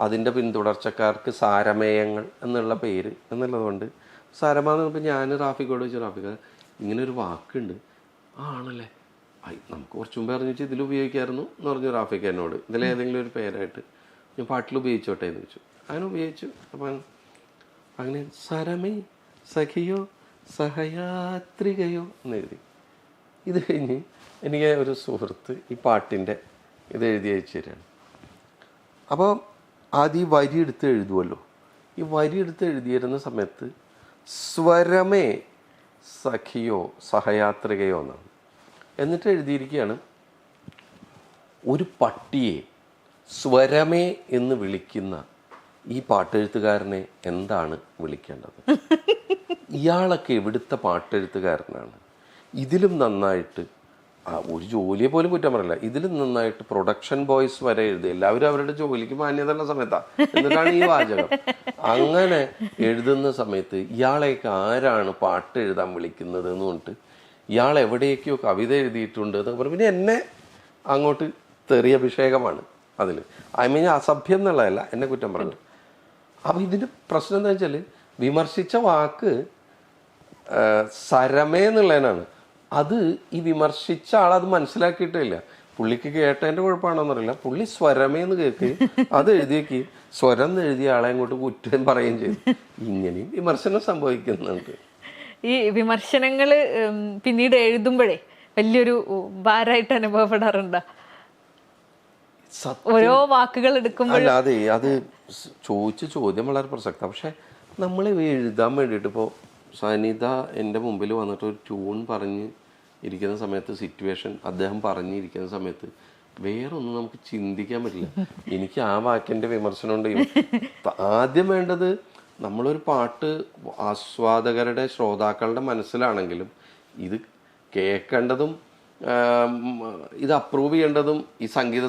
അതിൻ്റെ പിന്തുടർച്ചക്കാർക്ക് സാരമേയങ്ങൾ എന്നുള്ള പേര് എന്നുള്ളതുകൊണ്ട് സരമ എന്ന് പറഞ്ഞപ്പോൾ ഞാൻ റാഫിക്കോട് ചോദിച്ചു, റാഫിക്ക ഇങ്ങനൊരു വാക്കുണ്ട്. ആണല്ലേ, നമുക്ക് കുറച്ച് മുമ്പ് അറിഞ്ഞു വെച്ചാൽ ഇതിൽ ഉപയോഗിക്കാമായിരുന്നു എന്ന് പറഞ്ഞു റാഫിക്ക എന്നോട്. ഇതിലേതെങ്കിലും ഒരു പേരായിട്ട് ഞാൻ പാട്ടിൽ ഉപയോഗിച്ചോട്ടെ എന്ന് ചോദിച്ചു. അങ്ങനെ ഉപയോഗിച്ചു. അപ്പം അങ്ങനെ സരമേ സഖിയോ സഹയാത്രികയോ എന്ന് എഴുതി. ഇത് കഴിഞ്ഞ് എനിക്ക് ഒരു സുഹൃത്ത് ഈ പാട്ടിൻ്റെ ഇത് എഴുതി അയച്ചു തരികയാണ്. അപ്പോൾ ആദ്യം ഈ വരി എടുത്ത് എഴുതുമല്ലോ. ഈ വരി എടുത്ത് എഴുതിയിരുന്ന സമയത്ത് സ്വരമേ സഖിയോ സഹയാത്രികയോ എന്നാണ്. എന്നിട്ട് എഴുതിയിരിക്കുകയാണ്, ഒരു പട്ടിയെ സ്വരമേ എന്ന് വിളിക്കുന്ന ഈ പാട്ടെഴുത്തുകാരനെ എന്താണ് വിളിക്കേണ്ടത്? ഇയാളൊക്കെ എവിടുത്തെ പാട്ടെഴുത്തുകാരനാണ്? ഇതിലും നന്നായിട്ട് ഒരു ജോലിയെ പോലും കുറ്റം പറയില്ല, ഇതിലും നന്നായിട്ട് പ്രൊഡക്ഷൻ ബോയ്സ് വരെ എഴുതി. എല്ലാവരും അവരുടെ ജോലിക്ക് മാന്യതയുള്ള സമയത്താണ്, എന്നിട്ടാണ് ഈ വാചകം. അങ്ങനെ എഴുതുന്ന സമയത്ത് ഇയാളെയൊക്കെ ആരാണ് പാട്ട് എഴുതാൻ വിളിക്കുന്നത് എന്ന് പറഞ്ഞിട്ട് ഇയാൾ എവിടെയൊക്കെയോ കവിത എഴുതിയിട്ടുണ്ട് എന്ന് പറഞ്ഞു. പിന്നെ എന്നെ അങ്ങോട്ട് തെറിയ അഭിഷേകമാണ് അതിൽ. ഐ മീൻ അസഭ്യം എന്നുള്ളതല്ല, എന്നെ കുറ്റം പറഞ്ഞു. അപ്പം ഇതിൻ്റെ പ്രശ്നം എന്താ വെച്ചാൽ വിമർശിച്ച വാക്ക് സരമേ എന്നുള്ളതിനാണ്. അത് ഈ വിമർശിച്ച ആളത് മനസ്സിലാക്കിയിട്ടില്ല. പുള്ളിക്ക് കേട്ടതിൻ്റെ കുഴപ്പമാണോന്നറിയില്ല. പുള്ളി സ്വരമേന്ന് കേൾക്കുകയും അത് എഴുതിയേക്കുകയും സ്വരം എന്ന് എഴുതിയ ആളെ അങ്ങോട്ട് കുറ്റം പറയുകയും ചെയ്തു. ഇങ്ങനെയും വിമർശനം സംഭവിക്കുന്നുണ്ട്. ഈ വിമർശനങ്ങൾ പിന്നീട് എഴുതുമ്പോഴേ വലിയൊരു ഭാരമായിട്ട് അനുഭവപ്പെടാറുണ്ടോ? ഓരോ വാക്കുകൾ എടുക്കുമ്പോൾ അല്ല, അതെ, അത് ചോദിച്ച ചോദ്യം വളരെ പ്രസക്തമാണ്. പക്ഷെ നമ്മൾ എഴുതാൻ വേണ്ടിയിട്ട് ഇപ്പോൾ സനിത എൻ്റെ മുമ്പിൽ വന്നിട്ട് ഒരു ട്യൂൺ പറഞ്ഞ് ഇരിക്കുന്ന സമയത്ത്, സിറ്റുവേഷൻ അദ്ദേഹം പറഞ്ഞിരിക്കുന്ന സമയത്ത് വേറൊന്നും നമുക്ക് ചിന്തിക്കാൻ പറ്റില്ല. എനിക്ക് ആ വാക്കിൻ്റെ വിമർശനം ഉണ്ട്. ആദ്യം വേണ്ടത് നമ്മളൊരു പാട്ട് ആസ്വാദകരുടെ ശ്രോതാക്കളുടെ മനസ്സിലാണെങ്കിലും ഇത് കേൾക്കേണ്ടതും ഇത് അപ്രൂവ് ചെയ്യേണ്ടതും ഈ സംഗീത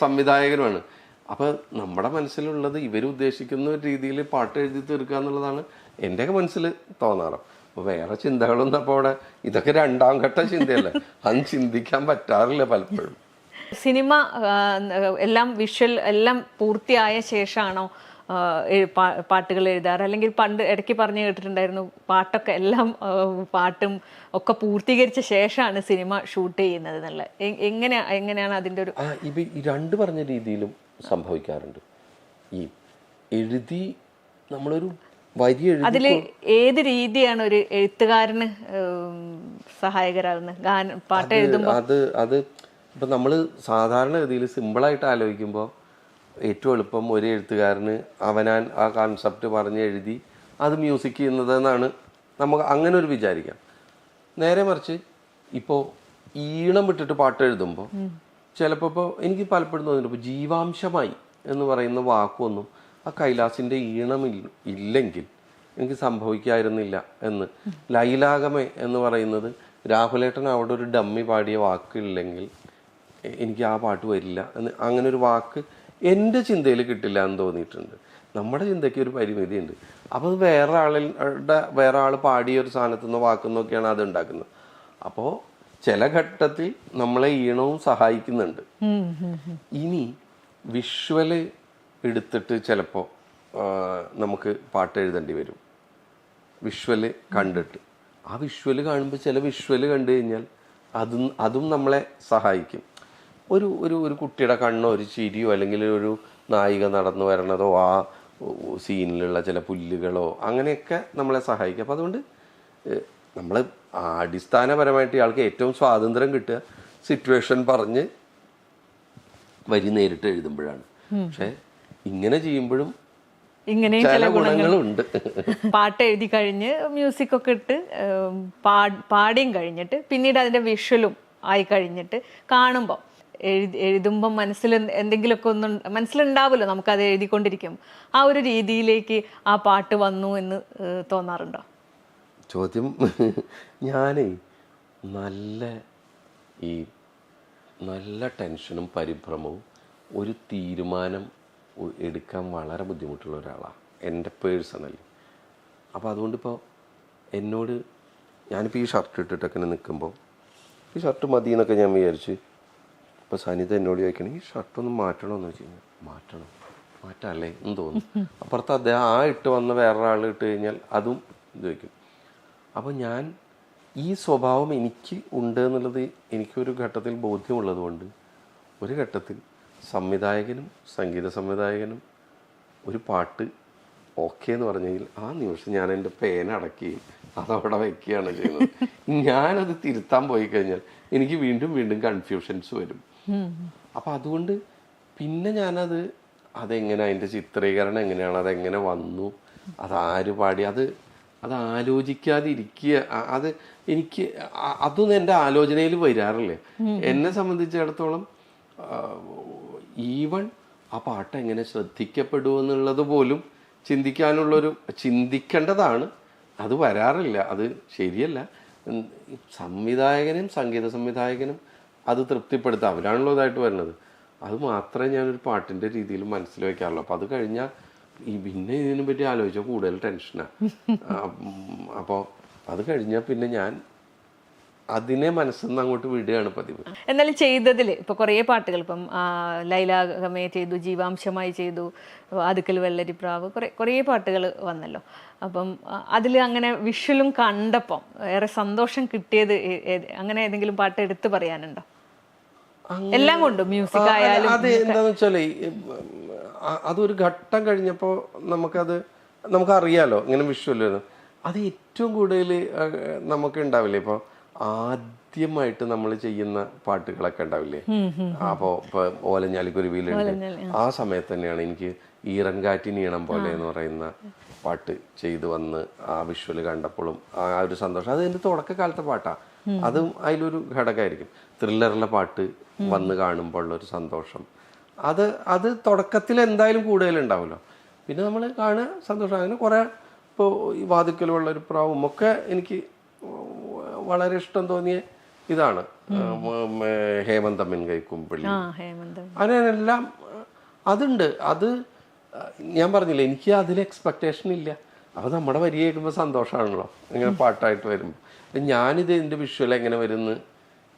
സംവിധായകനുമാണ്. അപ്പോൾ നമ്മുടെ മനസ്സിലുള്ളത് ഇവരുദ്ദേശിക്കുന്ന രീതിയിൽ പാട്ട് എഴുതി തീർക്കുക എന്നുള്ളതാണ് എൻ്റെയൊക്കെ മനസ്സിൽ തോന്നാറ്. അപ്പോൾ വേറെ ചിന്തകളൊന്നും അപ്പോൾ അവിടെ ഇതൊക്കെ രണ്ടാം ഘട്ട ചിന്തയല്ലേ, അത് ചിന്തിക്കാൻ പറ്റാറില്ല പലപ്പോഴും. സിനിമ എല്ലാം വിഷ്വൽ എല്ലാം പൂർത്തിയായ ശേഷമാണോ പാട്ടുകൾ എഴുതാറ്? അല്ലെങ്കിൽ പണ്ട് ഇടയ്ക്ക് പറഞ്ഞു കേട്ടിട്ടുണ്ടായിരുന്നു പാട്ടൊക്കെ എല്ലാം പാട്ടും ഒക്കെ പൂർത്തീകരിച്ച ശേഷമാണ് സിനിമ ഷൂട്ട് ചെയ്യുന്നത് എന്നുള്ള. എങ്ങനെയാണ് അതിൻ്റെ ഒരു ഇപ്പം ഈ രണ്ട് പറഞ്ഞ രീതിയിലും സംഭവിക്കാറുണ്ട്. ഈ എഴുതി നമ്മളൊരു വരി എഴുതി, അതിൽ ഏത് രീതിയാണ് ഒരു എഴുത്തുകാരന് സഹായകരാകുന്നത്? പാട്ട് എഴുതുമ്പോൾ അത് ഇപ്പം നമ്മൾ സാധാരണ ഗതിയിൽ സിമ്പിളായിട്ട് ആലോചിക്കുമ്പോൾ ഏറ്റവും എളുപ്പം ഒരു എഴുത്തുകാരന് അവനാൻ ആ കോൺസെപ്റ്റ് പറഞ്ഞ് എഴുതി അത് മ്യൂസിക് ചെയ്യുന്നതെന്നാണ് നമുക്ക് അങ്ങനെ ഒരു വിചാരിക്കാം. നേരെ മറിച്ച് ഇപ്പോൾ ഈണം വിട്ടിട്ട് പാട്ട് എഴുതുമ്പോൾ ചിലപ്പോൾ ഇപ്പോൾ എനിക്ക് പലപ്പോഴും തോന്നിയിട്ടുണ്ട്, ഇപ്പോൾ ജീവാംശമായി എന്ന് പറയുന്ന വാക്കൊന്നും ആ കൈലാസിൻ്റെ ഈണം ഇല്ലെങ്കിൽ എനിക്ക് സംഭവിക്കായിരുന്നില്ല എന്ന്. ലൈലാഗമേ എന്ന് പറയുന്നത് രാഹുലേട്ടൻ അവിടെ ഒരു ഡമ്മി പാടിയ വാക്കില്ലെങ്കിൽ എനിക്ക് ആ പാട്ട് വരില്ല എന്ന്, അങ്ങനെ ഒരു വാക്ക് എൻ്റെ ചിന്തയിൽ കിട്ടില്ല എന്ന് തോന്നിയിട്ടുണ്ട്. നമ്മുടെ ചിന്തയ്ക്ക് ഒരു പരിമിതിയുണ്ട്. അപ്പോൾ അത് വേറെ ആൾ പാടിയ ഒരു സാധനത്തു നിന്ന് വാക്കുന്നൊക്കെയാണ് അത് ഉണ്ടാക്കുന്നത്. അപ്പോൾ ചില ഘട്ടത്തിൽ നമ്മളെ ഈണവും സഹായിക്കുന്നുണ്ട്. ഇനി വിഷ്വല് എടുത്തിട്ട് ചിലപ്പോൾ നമുക്ക് പാട്ട് എഴുതേണ്ടി വരും. വിഷ്വല് കണ്ടിട്ട്. ആ വിഷ്വല് കാണുമ്പോൾ ചില വിഷ്വല് കണ്ടു കഴിഞ്ഞാൽ അതും നമ്മളെ സഹായിക്കും. ഒരു ഒരു ഒരു കുട്ടിയുടെ കണ്ണോ ഒരു ചിരിയോ അല്ലെങ്കിൽ ഒരു നായിക നടന്നു വരണതോ ആ സീനിലുള്ള ചില പുല്ലുകളോ അങ്ങനെയൊക്കെ നമ്മളെ സഹായിക്കും. അപ്പം അതുകൊണ്ട് നമ്മൾ അടിസ്ഥാനപരമായിട്ട് ഇയാൾക്ക് ഏറ്റവും സ്വാതന്ത്ര്യം കിട്ടുക സിറ്റുവേഷൻ പറഞ്ഞ് വരി നേരിട്ട് എഴുതുമ്പോഴാണ്. പക്ഷെ ഇങ്ങനെ ചെയ്യുമ്പോഴും ഇങ്ങനെയും ചില ഗുണങ്ങളുണ്ട്. പാട്ട് എഴുതി കഴിഞ്ഞ് മ്യൂസിക് ഒക്കെ ഇട്ട് പാടിയും കഴിഞ്ഞിട്ട് പിന്നീട് അതിന്റെ വിഷ്വലും ആയി കഴിഞ്ഞിട്ട് കാണുമ്പോൾ എഴുതുമ്പോൾ മനസ്സിൽ എന്തെങ്കിലുമൊക്കെ ഒന്നും മനസ്സിലുണ്ടാവുമല്ലോ, നമുക്കത് എഴുതിക്കൊണ്ടിരിക്കും. ആ ഒരു രീതിയിലേക്ക് ആ പാട്ട് വന്നു എന്ന് തോന്നാറുണ്ടോ? ചോദ്യം ഞാനേ നല്ല ടെൻഷനും പരിഭ്രമവും ഒരു തീരുമാനം എടുക്കാൻ വളരെ ബുദ്ധിമുട്ടുള്ള ഒരാളാണ് എൻ്റെ പേഴ്സണലി. അപ്പോൾ അതുകൊണ്ടിപ്പോൾ എന്നോട് ഞാനിപ്പോൾ ഈ ഷർട്ട് ഇട്ടിട്ടൊക്കെ നിൽക്കുമ്പോൾ ഈ ഷർട്ട് മതി എന്നൊക്കെ ഞാൻ വിചാരിച്ച് ഇപ്പോൾ സനിത എന്നോട് ചോദിക്കണം ഈ ഷർട്ടൊന്നും മാറ്റണമെന്ന് വെച്ച് കഴിഞ്ഞാൽ മാറ്റാമല്ലേ എന്ന് തോന്നും. അപ്പുറത്ത് അദ്ദേഹം ആ ഇട്ട് വന്ന വേറൊരാൾ ഇട്ട് കഴിഞ്ഞാൽ അതും ഇത് വയ്ക്കും. അപ്പോൾ ഞാൻ ഈ സ്വഭാവം എനിക്ക് ഉണ്ട് എന്നുള്ളത് എനിക്കൊരു ഘട്ടത്തിൽ ബോധ്യമുള്ളത് കൊണ്ട് ഒരു ഘട്ടത്തിൽ സംവിധായകനും സംഗീത സംവിധായകനും ഒരു പാട്ട് ഓക്കെ എന്ന് പറഞ്ഞെങ്കിൽ ആ നിമിഷം ഞാൻ എൻ്റെ പേന അടക്കുകയും അതവിടെ വയ്ക്കുകയാണ് ചെയ്യുന്നത്. ഞാനത് തിരുത്താൻ പോയി കഴിഞ്ഞാൽ എനിക്ക് വീണ്ടും കൺഫ്യൂഷൻസ് വരും. അപ്പം അതുകൊണ്ട് പിന്നെ ഞാനത് അതെങ്ങനെ അതിൻ്റെ ചിത്രീകരണം എങ്ങനെയാണ്, അതെങ്ങനെ വന്നു, അതാര് പാടി, അത് ആലോചിക്കാതിരിക്കുക. അത് എനിക്ക് അതൊന്നും എൻ്റെ ആലോചനയിൽ വരാറില്ല. എന്നെ സംബന്ധിച്ചിടത്തോളം ഈവൺ ആ പാട്ട് എങ്ങനെ ശ്രദ്ധിക്കപ്പെടുമെന്നുള്ളത് പോലും ചിന്തിക്കേണ്ടതാണ്. അത് വരാറില്ല. അത് ശരിയല്ല. സംവിധായകനും സംഗീത സംവിധായകനും അത് തൃപ്തിപ്പെടുത്തുക, അവരാണല്ലോ ഇതായിട്ട് വരുന്നത്. അത് മാത്രമേ ഞാനൊരു പാട്ടിൻ്റെ രീതിയിൽ മനസ്സിൽ വയ്ക്കാറുള്ളൂ. അപ്പോൾ അത് കഴിഞ്ഞാൽ പിന്നെ ഇതിനെ പറ്റി ആലോചിച്ചാൽ കൂടുതൽ ടെൻഷനാണ്. അപ്പോൾ അത് കഴിഞ്ഞാൽ പിന്നെ ഞാൻ അതിനെ മനസ്സിൽ അങ്ങോട്ട് വിടുകയാണ് പതിവ്. എന്നാലും ചെയ്തതിൽ ഇപ്പോൾ കുറേ പാട്ടുകൾ, ഇപ്പം ലൈലാഗമേ ചെയ്തു, ജീവാംശമായി ചെയ്തു, അതുക്കൽ വെള്ളരിപ്രാവ്, കുറേ പാട്ടുകൾ വന്നല്ലോ. അപ്പം അതിൽ അങ്ങനെ വിഷ്വലും കണ്ടപ്പം ഏറെ സന്തോഷം കിട്ടിയത് അങ്ങനെ ഏതെങ്കിലും പാട്ട് എടുത്തു പറയാനുണ്ടോ? എല്ലാം കൊണ്ടും മ്യൂസിക് ആയാലും. അത് എന്താന്ന് വെച്ചാലേ അതൊരു ഘട്ടം കഴിഞ്ഞപ്പോൾ നമുക്കറിയാലോ ഇങ്ങനെ വിഷ്വൽ. അത് ഏറ്റവും കൂടുതൽ നമുക്ക് ഉണ്ടാവില്ലേ, ഇപ്പോൾ ആദ്യമായിട്ട് നമ്മൾ ചെയ്യുന്ന പാട്ടുകളൊക്കെ ഉണ്ടാവില്ലേ, അപ്പോൾ ഇപ്പോൾ ഓലഞ്ഞാലിക്കുരുവിയിലുണ്ട്, ആ സമയത്ത് തന്നെയാണ് എനിക്ക് ഈറൻകാറ്റിനീണം പോലെ എന്ന് പറയുന്ന പാട്ട് ചെയ്തു വന്ന് ആ വിഷ്വൽ കണ്ടപ്പോഴും ആ ഒരു സന്തോഷം. അത് എൻ്റെ തുടക്കകാലത്തെ പാട്ടാണ്. അതും അതിലൊരു ഘടകമായിരിക്കും. ത്രില്ലറിലെ പാട്ട് വന്ന് കാണുമ്പോൾ ഉള്ളൊരു സന്തോഷം അത് തുടക്കത്തിൽ എന്തായാലും കൂടുതലുണ്ടാവുമല്ലോ. പിന്നെ നമ്മൾ കാണുക സന്തോഷം. അങ്ങനെ കുറേ ഇപ്പോൾ ഈ വാതുക്കലുള്ള ഒരു പ്രാവും ഒക്കെ എനിക്ക് വളരെ ഇഷ്ടം തോന്നിയ ഇതാണ്. ഹേമന്തമ്മൻ കൈക്കുമ്പിളി, അതിനെല്ലാം അതുണ്ട്. അത് ഞാൻ പറഞ്ഞില്ലേ, എനിക്ക് അതിൽ എക്സ്പെക്റ്റേഷൻ ഇല്ല. അപ്പോൾ നമ്മുടെ വരി കേൾക്കുമ്പോൾ സന്തോഷമാണല്ലോ ഇങ്ങനെ പാട്ടായിട്ട് വരുമ്പോൾ. ഞാനിത് എൻ്റെ വിഷ്വൽ എങ്ങനെ വരുമെന്ന്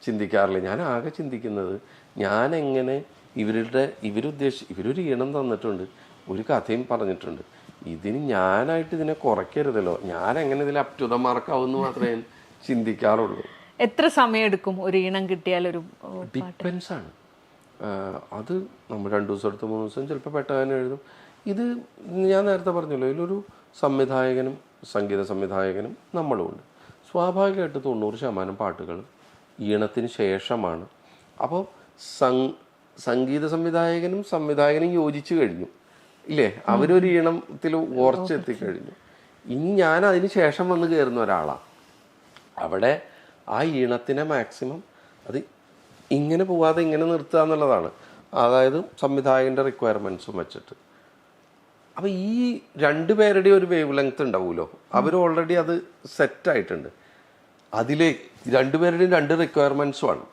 ചിന്തിക്കാറില്ല. ഞാൻ ആകെ ചിന്തിക്കുന്നത് ഞാൻ എങ്ങനെ ഇവരൊരു ഈണം തന്നിട്ടുണ്ട്, ഒരു കഥയും പറഞ്ഞിട്ടുണ്ട്, ഇതിന് ഞാനായിട്ട് ഇതിനെ കുറയ്ക്കരുതല്ലോ, ഞാൻ എങ്ങനെ ഇതിൽ അപ് ടു ദ മാർക്കാവുമെന്ന് മാത്രമേ ഞാൻ ചിന്തിക്കാറുള്ളൂ. എത്ര സമയം എടുക്കും ഒരു ഈണം കിട്ടിയാൽ? ഒരു ഡിപ്പെൻസ് ആണ്. അത് നമ്മൾ 2 ദിവസം എടുത്ത് 3 ദിവസം ചിലപ്പോൾ പെട്ടെന്ന് എഴുതും. ഇത് ഞാൻ നേരത്തെ പറഞ്ഞല്ലോ, ഇതിലൊരു സംവിധായകനും സംഗീത സംവിധായകനും നമ്മളുമുണ്ട്. സ്വാഭാവികമായിട്ട് 90% പാട്ടുകൾ ഈണത്തിന് ശേഷമാണ്. അപ്പോൾ സംഗീത സംവിധായകനും യോജിച്ചു കഴിഞ്ഞു ഇല്ലേ, അവരൊരു ഈണത്തിൽ ഓർച്ചെത്തിക്കഴിഞ്ഞു. ഇനി ഞാൻ അതിന് ശേഷം വന്ന് കയറുന്ന ഒരാളാണ്. അവിടെ ആ ഈണത്തിനെ മാക്സിമം അത് ഇങ്ങനെ പോവാതെ ഇങ്ങനെ നിർത്തുക എന്നുള്ളതാണ്. അതായത് സംവിധായകൻ്റെ റിക്വയർമെൻറ്റ്സും വെച്ചിട്ട്. അപ്പോൾ ഈ 2 പേരുടെ ഒരു വേവ് ലെങ്ത് ഉണ്ടാവുമല്ലോ, അവർ ഓൾറെഡി അത് സെറ്റായിട്ടുണ്ട്. അതിലെ 2 പേരുടെയും 2 റിക്വയർമെൻറ്റ്സുമാണ്.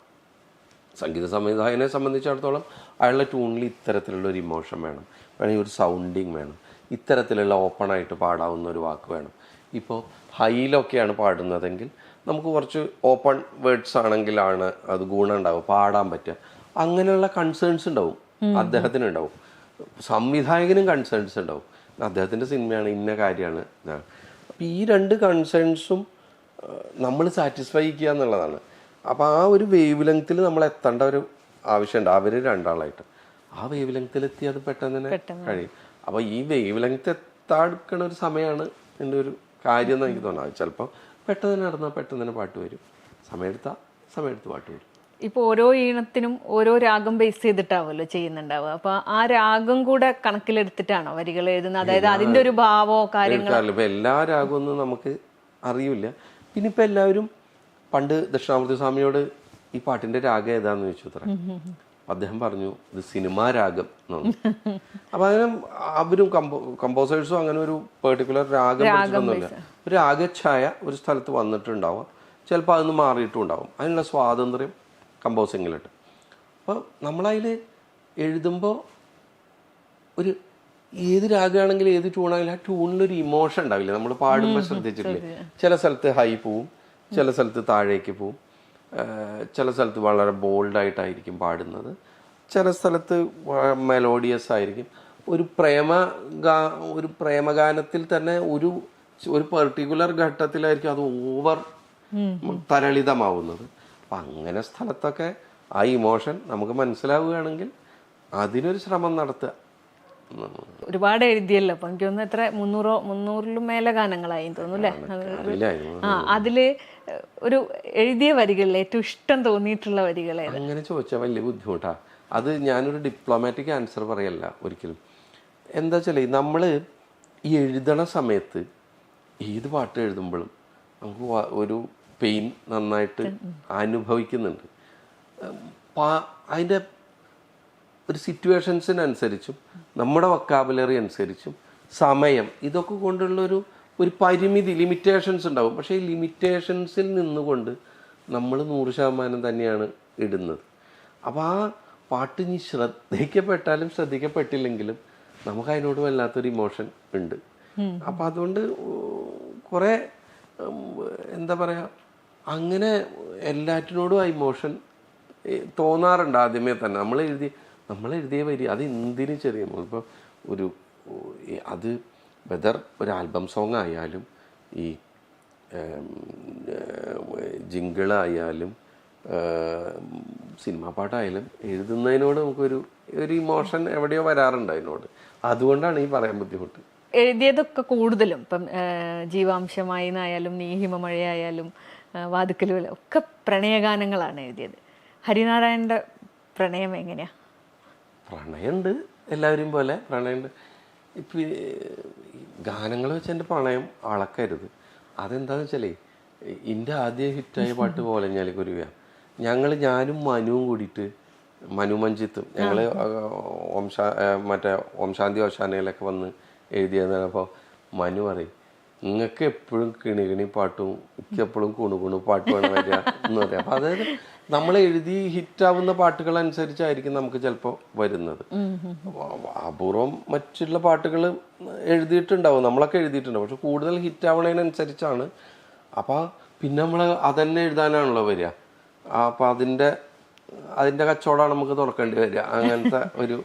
സംഗീത സംവിധായകനെ സംബന്ധിച്ചിടത്തോളം അയാളുടെ ട്യൂണിൽ ഇത്തരത്തിലുള്ളൊരു ഇമോഷൻ വേണം, വേണമെങ്കിൽ ഒരു സൗണ്ടിങ് വേണം, ഇത്തരത്തിലുള്ള ഓപ്പണായിട്ട് പാടാവുന്ന ഒരു വാക്ക് വേണം. ഇപ്പോൾ ഹൈയിലൊക്കെയാണ് പാടുന്നതെങ്കിൽ നമുക്ക് കുറച്ച് ഓപ്പൺ വേർഡ്സ് ആണെങ്കിലാണ് അത് ഗുണം ഉണ്ടാവും, പാടാൻ പറ്റുക. അങ്ങനെയുള്ള കൺസേൺസ് ഉണ്ടാവും, അദ്ദേഹത്തിനുണ്ടാവും. സംവിധായകനും കൺസേൺസ് ഉണ്ടാവും. അദ്ദേഹത്തിൻ്റെ സിനിമയാണ്, ഇന്ന കാര്യമാണ്. അപ്പം ഈ രണ്ട് കൺസേൺസും നമ്മൾ സാറ്റിസ്ഫൈ ചെയ്യുക എന്നുള്ളതാണ്. അപ്പോൾ ആ ഒരു വേവ് ലെങ്ത്തിൽ നമ്മൾ എത്തേണ്ട ഒരു ആവശ്യമുണ്ട്. അവർ രണ്ടാളായിട്ട് ആ വേവ് ലെങ്ത്തിലെത്തി അത് പെട്ടെന്ന് തന്നെ കഴിയും. അപ്പോൾ ഈ വേവ് ലെങ്ത്ത് എത്താടുക്കണ ഒരു സമയമാണ് എൻ്റെ ഒരു കാര്യം എന്ന് എനിക്ക് തോന്നുന്നത്. ചിലപ്പോൾ പെട്ടെന്ന് തന്നെ നടന്നാൽ പെട്ടെന്ന് തന്നെ പാട്ട് വരും, സമയമെടുത്ത് പാട്ട് വരും. ഇപ്പോൾ ഓരോ ഈണത്തിനും ഓരോ രാഗം ബേസ് ചെയ്തിട്ടാവുമല്ലോ ചെയ്യുന്നുണ്ടാവുക. അപ്പോൾ ആ രാഗം കൂടെ കണക്കിലെടുത്തിട്ടാണോ വരികൾ എഴുതുന്നത്? അതായത് അതിൻ്റെ ഒരു ഭാവമോ കാര്യങ്ങളോ? ഇപ്പം എല്ലാ രാഗമൊന്നും നമുക്ക് അറിയില്ല. പിന്നെ ഇപ്പം എല്ലാവരും പണ്ട് ദക്ഷിണാമൂർത്തി സ്വാമിയോട് ഈ പാട്ടിന്റെ രാഗം ഏതാന്ന് ചോദിച്ചു അത്ര. അദ്ദേഹം പറഞ്ഞു ഇത് സിനിമാ രാഗം എന്നാണ്. അപ്പൊ അങ്ങനെ അവരും കമ്പോസേഴ്സും അങ്ങനെ ഒരു പെർട്ടിക്കുലർ രാഗം പഠിച്ചിട്ടൊന്നുമില്ല. ഒരു രാഗഛായ ഒരു സ്ഥലത്ത് വന്നിട്ടുണ്ടാവാം, ചിലപ്പോൾ അതൊന്ന് മാറിയിട്ടും ഉണ്ടാവും. അതിനുള്ള സ്വാതന്ത്ര്യം കമ്പോസിങ്ങിലിട്ട്. അപ്പോൾ നമ്മളതിൽ എഴുതുമ്പോൾ ഒരു ഏത് രാഗമാണെങ്കിലും ഏത് ട്യൂണാണെങ്കിലും ആ ട്യൂണിലൊരു ഇമോഷൻ ഉണ്ടാവില്ല. നമ്മൾ പാടുമ്പോൾ ശ്രദ്ധിച്ചിട്ടില്ലേ, ചില സ്ഥലത്ത് ഹൈ പോവും, ചില സ്ഥലത്ത് താഴേക്ക് പോവും, ചില സ്ഥലത്ത് വളരെ ബോൾഡായിട്ടായിരിക്കും പാടുന്നത്, ചില സ്ഥലത്ത് മെലോഡിയസ് ആയിരിക്കും. ഒരു പ്രേമഗാനത്തിൽ തന്നെ ഒരു പെർട്ടിക്കുലർ ഘട്ടത്തിലായിരിക്കും അത് ഓവർ തരളിതമാവുന്നത്. അപ്പം അങ്ങനെ സ്ഥലത്തൊക്കെ ആ ഇമോഷൻ നമുക്ക് മനസ്സിലാവുകയാണെങ്കിൽ അതിനൊരു ശ്രമം നടത്തുക. ഒരുപാട് എഴുതിയല്ലോ. അപ്പൊ എനിക്ക് തോന്നുന്നു എത്ര 300-ലും മേലെ ഗാനങ്ങളായി തോന്നുന്നു അല്ലേ? അതില് ഒരു എഴുതിയ വരികളിൽ ഏറ്റവും ഇഷ്ടം തോന്നിയിട്ടുള്ള വരികളെ അങ്ങനെ ചോദിച്ചാൽ വലിയ ബുദ്ധിമുട്ടാ. അത് ഞാനൊരു ഡിപ്ലോമാറ്റിക് ആൻസർ പറയല്ല ഒരിക്കലും. എന്താ വെച്ചാൽ നമ്മൾ ഈ എഴുതണ സമയത്ത് ഏത് പാട്ട് എഴുതുമ്പോഴും നമുക്ക് ഒരു പെയിൻ നന്നായിട്ട് അനുഭവിക്കുന്നുണ്ട്. അതിൻ്റെ ഒരു സിറ്റുവേഷൻസിനനുസരിച്ചും നമ്മുടെ വൊക്കാബുലറി അനുസരിച്ചും സമയം ഇതൊക്കെ കൊണ്ടുള്ളൊരു പരിമിതി, ലിമിറ്റേഷൻസ് ഉണ്ടാവും. പക്ഷേ ഈ ലിമിറ്റേഷൻസിൽ നിന്നുകൊണ്ട് നമ്മൾ 100% തന്നെയാണ് ഇടുന്നത്. അപ്പോൾ ആ പാട്ട് ഇനി ശ്രദ്ധിക്കപ്പെട്ടാലും ശ്രദ്ധിക്കപ്പെട്ടില്ലെങ്കിലും നമുക്ക് അതിനോട് വല്ലാത്തൊരു ഇമോഷൻ ഉണ്ട്. അപ്പം അതുകൊണ്ട് കുറേ എന്താ പറയുക, അങ്ങനെ എല്ലാറ്റിനോടും ആ ഇമോഷൻ തോന്നാറുണ്ട് ആദ്യമേ തന്നെ. നമ്മൾ എഴുതിയ വരി അത് എന്തിനും ചെറിയ ഇപ്പോൾ അത് വെദർ ഒരു ആൽബം സോങ് ആയാലും ഈ ജിങ്കിളായാലും സിനിമാ പാട്ടായാലും എഴുതുന്നതിനോട് നമുക്കൊരു ഇമോഷൻ എവിടെയോ വരാറുണ്ട് അതിനോട്. അതുകൊണ്ടാണ് ഈ പറയാൻ ബുദ്ധിമുട്ട്. എഴുതിയതൊക്കെ കൂടുതലും ഇപ്പം ജീവാംശമായി എന്നായാലും നീഹിമമഴയായാലും വാതുക്കലും ഒക്കെ പ്രണയഗാനങ്ങളാണ് എഴുതിയത്. ഹരിനാരായണന്റെ പ്രണയം എങ്ങനെയാ? പ്രണയമുണ്ട്, എല്ലാവരും പോലെ പ്രണയമുണ്ട്. ഇപ്പം ഗാനങ്ങൾ വെച്ച് എൻ്റെ പ്രണയം അളക്കരുത്. അതെന്താണെന്ന് വെച്ചാലേ, എൻ്റെ ആദ്യ ഹിറ്റായ പാട്ട് കോലഞ്ഞാലിക്കുരുവിയാണ്. ഞാനും മനുവും കൂടിയിട്ട്, മനു മഞ്ജിത്തും ഞങ്ങൾ ഓം ശാന്തി ഓശാനയിലൊക്കെ വന്ന് എഴുതിയതാണ്. അപ്പോൾ മനു പറയും, നിങ്ങൾക്ക് എപ്പോഴും കിണി പാട്ടും എനിക്ക് എപ്പോഴും കുണു പാട്ടുമാണ് വരിക എന്ന് പറയാം. അപ്പം അതായത് നമ്മൾ എഴുതി ഹിറ്റാവുന്ന പാട്ടുകൾ അനുസരിച്ചായിരിക്കും നമുക്ക് ചിലപ്പോൾ വരുന്നത്. അപൂർവം മറ്റുള്ള പാട്ടുകൾ എഴുതിയിട്ടുണ്ടാവും, നമ്മളൊക്കെ എഴുതിയിട്ടുണ്ടാവും, പക്ഷെ കൂടുതൽ ഹിറ്റാവണതിനനുസരിച്ചാണ്. അപ്പോൾ പിന്നെ നമ്മൾ അതന്നെ എഴുതാനാണല്ലോ വരിക. അപ്പം അതിൻ്റെ കച്ചവടമാണ് നമുക്ക് തുറക്കേണ്ടി വരിക. അങ്ങനത്തെ ഒരു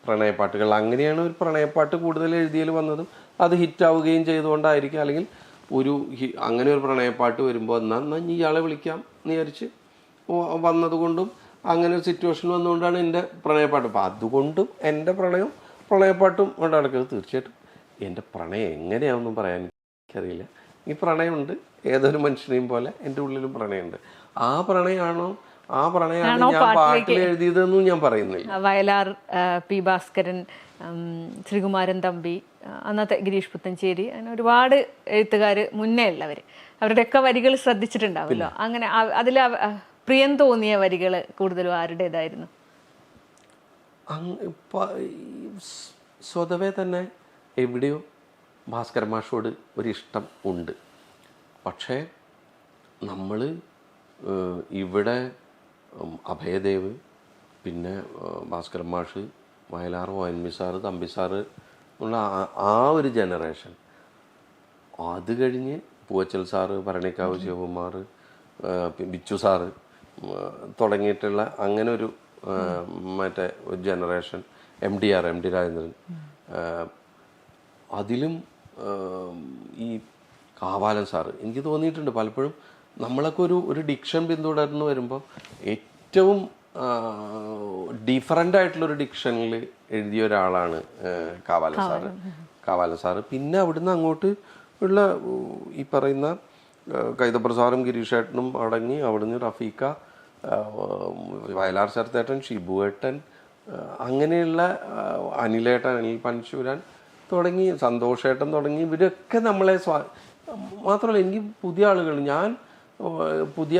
പ്രണയപ്പാട്ടുകൾ, അങ്ങനെയാണ് ഒരു പ്രണയപ്പാട്ട് കൂടുതൽ എഴുതിയതിൽ വന്നതും അത് ഹിറ്റാവുകയും ചെയ്തുകൊണ്ടായിരിക്കും. അല്ലെങ്കിൽ അങ്ങനെ ഒരു പ്രണയപ്പാട്ട് വരുമ്പോൾ എന്നാൽ ഇയാളെ വിളിക്കാം എന്ന് വിചാരിച്ച് വന്നതുകൊണ്ടും അങ്ങനെ ഒരു സിറ്റുവേഷൻ വന്നുകൊണ്ടാണ് എൻ്റെ പ്രണയപ്പാട്ട്. അപ്പം അതുകൊണ്ടും എൻ്റെ പ്രണയപ്പാട്ടും കൊണ്ട് നടക്കുന്നത്. തീർച്ചയായിട്ടും എൻ്റെ പ്രണയം എങ്ങനെയാണെന്നും പറയാൻ എനിക്കറിയില്ല. ഈ പ്രണയമുണ്ട്, ഏതൊരു മനുഷ്യനെയും പോലെ എൻ്റെ ഉള്ളിലും പ്രണയമുണ്ട്. ആ പ്രണയമാണോ ഞാൻ പാട്ടിൽ എഴുതിയതെന്നും ഞാൻ പറയുന്നില്ല. വയലാർ, പി ഭാസ്കരൻ, ശ്രീകുമാരൻ തമ്പി, അന്നത്തെ ഗിരീഷ് പുത്തഞ്ചേരി, അങ്ങനെ ഒരുപാട് എഴുത്തുകാർ മുന്നേ ഉള്ളവർ, അവരുടെയൊക്കെ വരികൾ ശ്രദ്ധിച്ചിട്ടുണ്ടാവുമല്ലോ. അങ്ങനെ അതിൽ പ്രിയം തോന്നിയ വരികൾ കൂടുതലും ആരുടേതായിരുന്നു? സ്വതവേ തന്നെ എവിടെയോ ഭാസ്കരൻ മാഷോട് ഒരിഷ്ടം ഉണ്ട്. പക്ഷേ നമ്മൾ ഇവിടെ അഭയദേവ്, പിന്നെ ഭാസ്കരൻ മാഷ്, Vayalar, ONV sir, Thampi sir എന്നുള്ള ആ ഒരു ജനറേഷൻ, അത് കഴിഞ്ഞ് പൂവച്ചൽ സാറ്, ഭരണിക്കാവ് ശിവകുമാർ, ബിച്ചു സാറ് തുടങ്ങിയിട്ടുള്ള അങ്ങനെ ഒരു ഒരു ജനറേഷൻ, MD രാജേന്ദ്രൻ, അതിലും ഈ കാവാലൻ സാറ് എനിക്ക് തോന്നിയിട്ടുണ്ട് പലപ്പോഴും നമ്മളൊക്കെ ഒരു ഡിക്ഷൻ പിന്തുടർന്ന് വരുമ്പോൾ ഏറ്റവും ഡിഫറൻ്റ് ആയിട്ടുള്ളൊരു ഡിക്ഷനിൽ എഴുതിയ ഒരാളാണ് കാവാലൻ സാറ്. പിന്നെ അവിടുന്ന് അങ്ങോട്ട് ഉള്ള ഈ പറയുന്ന കൈതപ്രസാറും ഗിരീഷേട്ടനും അടങ്ങി അവിടുന്ന് റഫീക്ക, വയലാർ ശരത്തേട്ടൻ, ഷിബുവേട്ടൻ, അങ്ങനെയുള്ള അനിൽ പൻശൂരാൻ തുടങ്ങി സന്തോഷേട്ടൻ തുടങ്ങി ഇവരൊക്കെ നമ്മളെ മാത്രമല്ല എനിക്ക് പുതിയ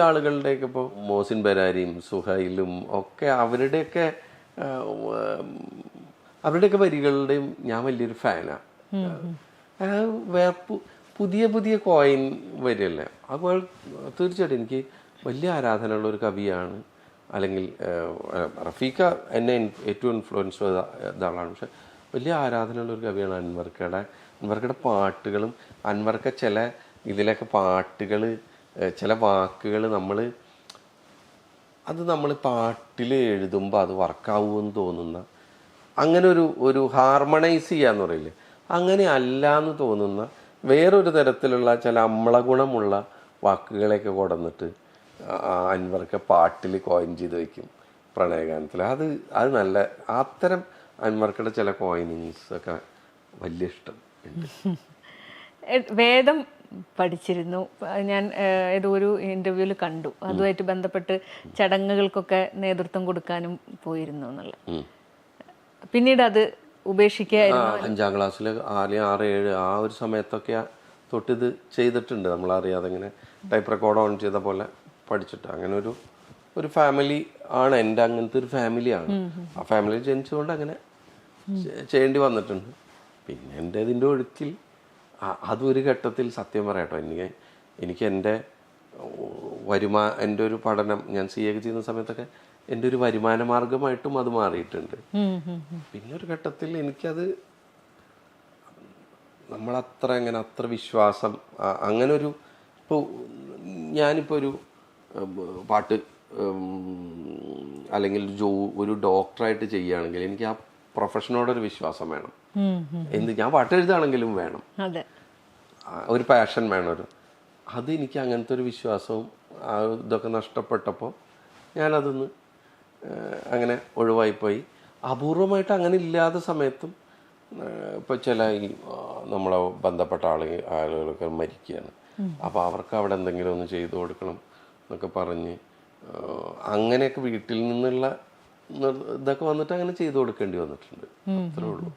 ആളുകളുടെയൊക്കെ ഇപ്പോൾ മോസിൻ ബരാരിയും സുഹൈലും ഒക്കെ അവരുടെയൊക്കെ വരികളുടെയും ഞാൻ വലിയൊരു ഫാനാണ്. പുതിയ കോയിൻ വരികയല്ലേ, അപ്പോൾ തീർച്ചയായിട്ടും എനിക്ക് വലിയ ആരാധനയുള്ള ഒരു കവിയാണ്. അല്ലെങ്കിൽ റഫീക്ക എന്നെ ഏറ്റവും ഇൻഫ്ലുവൻസ് ചെയ്ത ആളാണ്. പക്ഷെ വലിയ ആരാധനയുള്ള ഒരു കവിയാണ് അൻവർക്കയുടെ പാട്ടുകളും അൻവർക്ക ചില ഇതിലൊക്കെ പാട്ടുകൾ ചില വാക്കുകൾ നമ്മൾ പാട്ടിൽ എഴുതുമ്പോൾ അത് വർക്കാവുമെന്ന് തോന്നുന്ന അങ്ങനെ ഒരു ഹാർമണൈസ് ചെയ്യാന്ന് പറയില്ലേ, അങ്ങനെ അല്ല എന്ന് തോന്നുന്ന വേറൊരു തരത്തിലുള്ള ചില അമ്ലഗുണമുള്ള വാക്കുകളെയൊക്കെ കൊടന്നിട്ട് അൻവർക്ക പാട്ടിൽ കോയിൻ ചെയ്ത് വയ്ക്കും പ്രണയഗാനത്തിൽ. അത് നല്ല അത്തരം അൻവർക്കയുടെ ചില കോയിനിങ്സ് ഒക്കെ വലിയ ഇഷ്ടം ഉണ്ട്. വേദം പഠിച്ചിരുന്നു ഞാൻ, ഏതോ ഒരു ഇന്റർവ്യൂവിൽ കണ്ടു. അതുമായിട്ട് ബന്ധപ്പെട്ട് ചടങ്ങുകൾക്കൊക്കെ നേതൃത്വം കൊടുക്കാനും പോയിരുന്നു എന്നുള്ള. പിന്നീട് അത് ഉപേക്ഷിക്കുകയായിരുന്നു. 5ാം ക്ലാസ്സിൽ 6, 7 ആ ഒരു സമയത്തൊക്കെ തൊട്ടിത് ചെയ്തിട്ടുണ്ട്. നമ്മളറിയാതെ ഇങ്ങനെ ടൈപ്പ് റെക്കോർഡ് ഓൺ ചെയ്ത പോലെ പഠിച്ചിട്ട് അങ്ങനെ ഒരു ഫാമിലി ആണ് എൻ്റെ. അങ്ങനത്തെ ഒരു ഫാമിലിയാണ്. ആ ഫാമിലി ജനിച്ചുകൊണ്ട് അങ്ങനെ ചെയ്യേണ്ടി വന്നിട്ടുണ്ട്. പിന്നെ എൻ്റെ ഇതിൻ്റെ ഒഴുക്കിൽ അതൊരു ഘട്ടത്തിൽ സത്യം പറയാട്ടോ എനിക്ക് എൻ്റെ ഒരു പഠനം ഞാൻ CA ചെയ്യുന്ന സമയത്തൊക്കെ എൻ്റെ ഒരു വരുമാന മാർഗമായിട്ടും അത് മാറിയിട്ടുണ്ട്. പിന്നെ ഒരു ഘട്ടത്തിൽ എനിക്കത് അത്ര വിശ്വാസം അങ്ങനെ ഇപ്പോൾ ഞാനിപ്പോൾ ഒരു പാട്ട് അല്ലെങ്കിൽ ഒരു ഡോക്ടറായിട്ട് ചെയ്യുകയാണെങ്കിൽ എനിക്ക് ആ പ്രൊഫഷനോടൊരു വിശ്വാസം വേണം. ഞാൻ പാട്ട് എഴുതുകയാണെങ്കിലും വേണം, ഒരു പാഷൻ വേണം. അത് എനിക്ക് അങ്ങനത്തെ ഒരു വിശ്വാസവും ഇതൊക്കെ നഷ്ടപ്പെട്ടപ്പോൾ ഞാനതൊന്ന് അങ്ങനെ ഒഴിവായിപ്പോയി. അപൂർവമായിട്ട് അങ്ങനെ ഇല്ലാത്ത സമയത്തും ഇപ്പോൾ ചില ഈ നമ്മളെ ബന്ധപ്പെട്ട ആളുകളൊക്കെ മരിക്കുകയാണ്. അപ്പോൾ അവർക്ക് അവിടെ എന്തെങ്കിലും ഒന്ന് ചെയ്തു കൊടുക്കണം എന്നൊക്കെ പറഞ്ഞ് അങ്ങനെയൊക്കെ വീട്ടിൽ നിന്നുള്ള ഇതൊക്കെ വന്നിട്ട് അങ്ങനെ ചെയ്തു കൊടുക്കേണ്ടി വന്നിട്ടുണ്ട്. അത്രേ ഉള്ളൂ.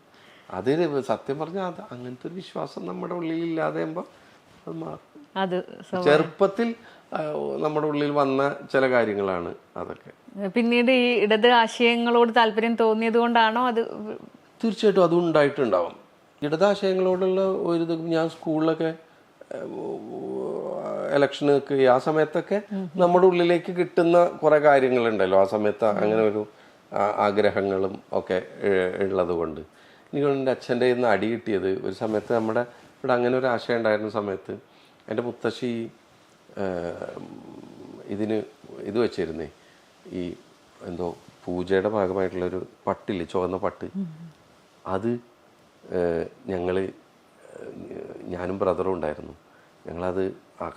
അത് സത്യം പറഞ്ഞാൽ അങ്ങനത്തെ ഒരു വിശ്വാസം നമ്മുടെ ഉള്ളിൽ ഇല്ലാതെയുമ്പോൾ അത് മാറും. ചെറുപ്പത്തിൽ നമ്മുടെ ഉള്ളിൽ വന്ന ചില കാര്യങ്ങളാണ് അതൊക്കെ. പിന്നീട് ഈ ഇടത് ആശയങ്ങളോട് താല്പര്യം തോന്നിയത് കൊണ്ടാണോ അത്? തീർച്ചയായിട്ടും അതും ഉണ്ടായിട്ടുണ്ടാവും. ഇടതാശയങ്ങളോടുള്ള ഒരു ഞാൻ സ്കൂളിലൊക്കെ ഇലക്ഷന് നിൽക്കുക ആ സമയത്തൊക്കെ നമ്മുടെ ഉള്ളിലേക്ക് കിട്ടുന്ന കുറെ കാര്യങ്ങളുണ്ടല്ലോ. ആ സമയത്ത് അങ്ങനെ ഒരു ആഗ്രഹങ്ങളും ഒക്കെ ഉള്ളത് കൊണ്ട് എനിക്ക് എൻ്റെ അച്ഛൻ്റെ നിന്ന് അടി കിട്ടിയത് ഒരു സമയത്ത് നമ്മുടെ ഇവിടെ അങ്ങനെ ഒരു ആശയം ഉണ്ടായിരുന്ന സമയത്ത് എൻ്റെ മുത്തശ്ശി ഇത് വെച്ചിരുന്നേ, ഈ എന്തോ പൂജയുടെ ഭാഗമായിട്ടുള്ളൊരു പട്ടില്ലേ, ചുവന്ന പട്ട്, അത് ഞാനും ബ്രദറും ഉണ്ടായിരുന്നു. ഞങ്ങളത്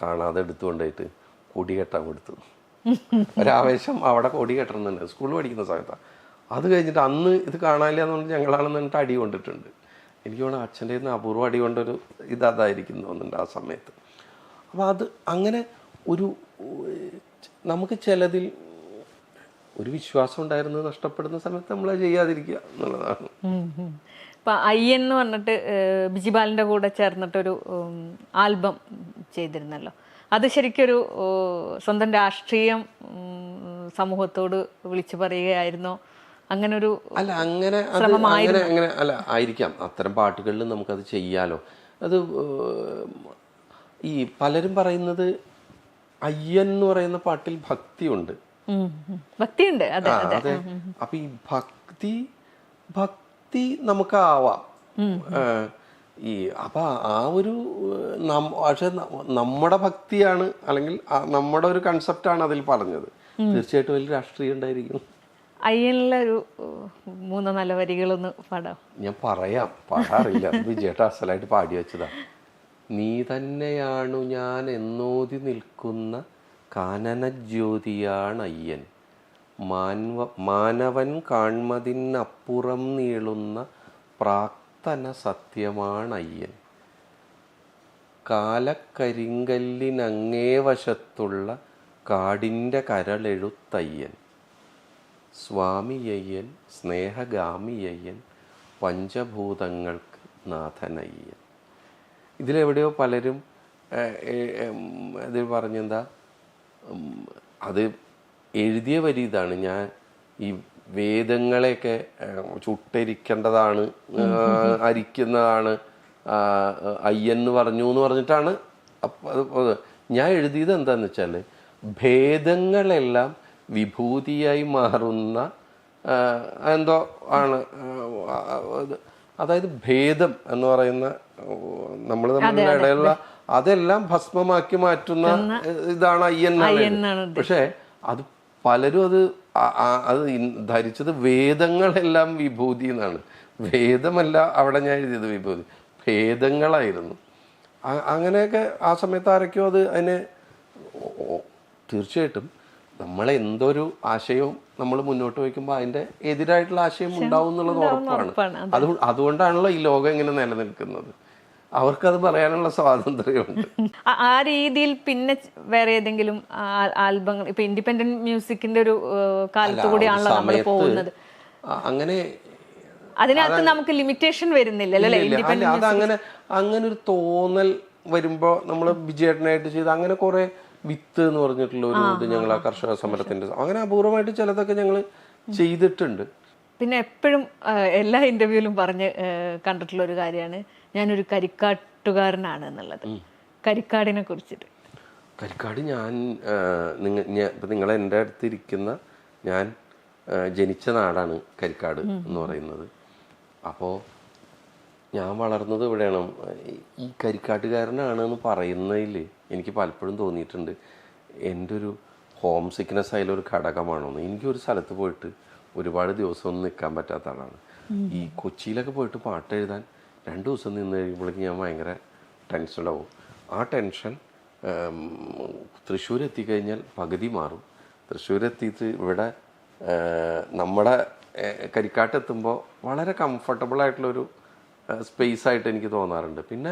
കാണാതെ എടുത്തുകൊണ്ടായിട്ട് കൊടി കെട്ടാൻ കൊടുത്തു. ഒരാവേശം അവിടെ കൊടി കെട്ടണമെന്നുണ്ട്, സ്കൂളിൽ പഠിക്കുന്ന സമയത്താണ്. അത് കഴിഞ്ഞിട്ട് അന്ന് ഇത് കാണാനില്ല എന്ന് പറഞ്ഞിട്ട് ഞങ്ങളാണെന്ന് പറഞ്ഞിട്ട് അടി കൊണ്ടിട്ടുണ്ട്. എനിക്ക് തോന്നുന്നു അച്ഛൻ്റെ നിന്ന് അപൂർവം അടി കൊണ്ടൊരു അതായിരിക്കും തോന്നുന്നുണ്ട് ആ സമയത്ത്. അപ്പോൾ അത് അങ്ങനെ നമുക്ക് ചിലതിൽ ഒരു വിശ്വാസം ഉണ്ടായിരുന്നത് നഷ്ടപ്പെടുന്ന സമയത്ത് നമ്മൾ ചെയ്യാതിരിക്കുക എന്നുള്ളതാണ്. ഇപ്പം അയ്യൻ എന്ന് പറഞ്ഞിട്ട് ബിജിബാലിൻ്റെ കൂടെ ചേർന്നിട്ടൊരു ആൽബം ചെയ്തിരുന്നല്ലോ. അത് ശരിക്കൊരു സ്വന്തം രാഷ്ട്രീയം സമൂഹത്തോട് വിളിച്ചു പറയുകയായിരുന്നോ? അങ്ങനൊരു അങ്ങനെ അല്ല ആയിരിക്കാം. അത്തരം പാട്ടുകളിൽ നമുക്കത് ചെയ്യാലോ. അത് ഈ പലരും പറയുന്നത് അയ്യൻ എന്ന് പറയുന്ന പാട്ടിൽ ഭക്തിയുണ്ട്. അതെ. അപ്പൊ ഈ ഭക്തി നമുക്കാവാം. അപ്പൊ ആ ഒരു പക്ഷെ നമ്മുടെ ഭക്തിയാണ് അല്ലെങ്കിൽ നമ്മുടെ ഒരു കൺസെപ്റ്റാണ് അതിൽ പറഞ്ഞത്. തീർച്ചയായിട്ടും അതിൽ രാഷ്ട്രീയം ഉണ്ടായിരിക്കും. അയ്യനിലെ ഒരു 3-4 വരികളൊന്ന് പാടാം. ഞാൻ പാടാറില്ല, വിജയേട്ട അസലായിട്ട് പാടി വെച്ചതാ. നീ തന്നെയാണു ഞാൻ എന്നോതി നിൽക്കുന്ന കാനനജ്യോതിയാണയ്യൻ. മാനവൻ കാൺമതിനപ്പുറം നീളുന്ന പ്രാക്തന സത്യമാണയ്യൻ. കാലക്കരിങ്കല്ലിനങ്ങേ വശത്തുള്ള കാടിൻ്റെ കരളെഴുത്തയ്യൻ. സ്വാമിയയ്യൻ, സ്നേഹഗാമിയയ്യൻ, പഞ്ചഭൂതങ്ങൾക്ക് നാഥനയ്യൻ. ഇതിലെവിടെയോ പലരും ഇത് പറഞ്ഞെന്താ, അത് എഴുതിയ വരി ഇതാണ്, ഞാൻ ഈ വേദങ്ങളെയൊക്കെ ചുട്ടരിക്കേണ്ടതാണ്, അരിക്കുന്നതാണ് അയ്യൻ എന്ന് പറഞ്ഞു എന്ന് പറഞ്ഞിട്ടാണ്. അത് ഞാൻ എഴുതിയത് എന്താന്ന് വെച്ചാൽ, ഭേദങ്ങളെല്ലാം വിഭൂതിയായി മാറുന്ന എന്തോ ആണ്. അതായത് ഭേദം എന്ന് പറയുന്ന നമ്മൾ തമ്മിലുള്ള ഇടയിലുള്ള അതെല്ലാം ഭസ്മമാക്കി മാറ്റുന്ന ഇതാണ് അയ്യൻ. പക്ഷെ അത് പലരും അത് ധരിച്ചത് വേദങ്ങളെല്ലാം വിഭൂതി എന്നാണ്. വേദമല്ല അവിടെ ഞാൻ എഴുതിയത് വിഭൂതി, ഭേദങ്ങളായിരുന്നു. അങ്ങനെയൊക്കെ ആ സമയത്ത് ആരൊക്കെയോ അതിനെ തീർച്ചയായിട്ടും നമ്മളെ എന്തൊരു ആശയവും നമ്മൾ മുന്നോട്ട് വയ്ക്കുമ്പോൾ അതിന്റെ എതിരായിട്ടുള്ള ആശയം ഉണ്ടാവും എന്നുള്ളത് ഉറപ്പാണ്. അതുകൊണ്ടാണല്ലോ ഈ ലോകം ഇങ്ങനെ നിലനിൽക്കുന്നത്. അവർക്കത് പറയാനുള്ള സ്വാതന്ത്ര്യമുണ്ട്. ആ രീതിയിൽ പിന്നെ വേറെ ഏതെങ്കിലും ആൽബങ്ങൾ ഇപ്പൊ ഇൻഡിപെൻഡന്റ് മ്യൂസിക്കിന്റെ ഒരു കാലത്ത് കൂടിയാണല്ലോ നമ്മൾ പോകുന്നത്. അങ്ങനെ അതിനകത്ത് നമുക്ക് ലിമിറ്റേഷൻ വരുന്നില്ലല്ലോ. അങ്ങനെ ഒരു തോന്നൽ വരുമ്പോ നമ്മൾ വിജയേട്ടനായിട്ട് ചെയ്ത് അങ്ങനെ കുറെ വിത്ത് എന്ന് പറഞ്ഞിട്ടുള്ള ഒരു ഇത് ഞങ്ങൾ ആ കർഷക സമരത്തിന്റെ അങ്ങനെ അപൂർവമായിട്ട് ചിലതൊക്കെ ഞങ്ങൾ ചെയ്തിട്ടുണ്ട്. പിന്നെ എപ്പോഴും എല്ലാ ഇന്റർവ്യൂവിലും പറഞ്ഞ് കണ്ടിട്ടുള്ള ഒരു കാര്യമാണ് ഞാനൊരു കരിക്കാട്ടുകാരനാണ് എന്നുള്ളത്. കരിക്കാടിനെ കുറിച്ചിട്ട്. കരിക്കാട് ഞാൻ ഇപ്പം നിങ്ങൾ എൻ്റെ അടുത്തിരിക്കുന്ന ഞാൻ ജനിച്ച നാടാണ് കരിക്കാട് എന്ന് പറയുന്നത്. അപ്പോൾ ഞാൻ വളർന്നത് ഇവിടെയാണ്. ഈ കരിക്കാട്ടുകാരനാണ് എന്ന് പറയുന്നതിൽ എനിക്ക് പലപ്പോഴും തോന്നിയിട്ടുണ്ട് എൻ്റെ ഒരു ഹോം സിക്നെസ് അതിലൊരു ഘടകമാണോന്ന്. എനിക്കൊരു സ്ഥലത്ത് പോയിട്ട് ഒരുപാട് ദിവസമൊന്നും നിൽക്കാൻ പറ്റാത്ത ആളാണ്. ഈ കൊച്ചിയിലൊക്കെ പോയിട്ട് പാട്ട് എഴുതാൻ 2 ദിവസം നിന്ന് കഴിയുമ്പോഴേക്കും ഞാൻ ഭയങ്കര ടെൻഷനാവും. ആ ടെൻഷൻ തൃശ്ശൂർ എത്തിക്കഴിഞ്ഞാൽ പകുതി മാറും. തൃശ്ശൂർ എത്തിയിട്ട് ഇവിടെ നമ്മുടെ കരിക്കാട്ടെത്തുമ്പോൾ വളരെ കംഫർട്ടബിളായിട്ടുള്ളൊരു സ്പേസ് ആയിട്ട് എനിക്ക് തോന്നാറുണ്ട്. പിന്നെ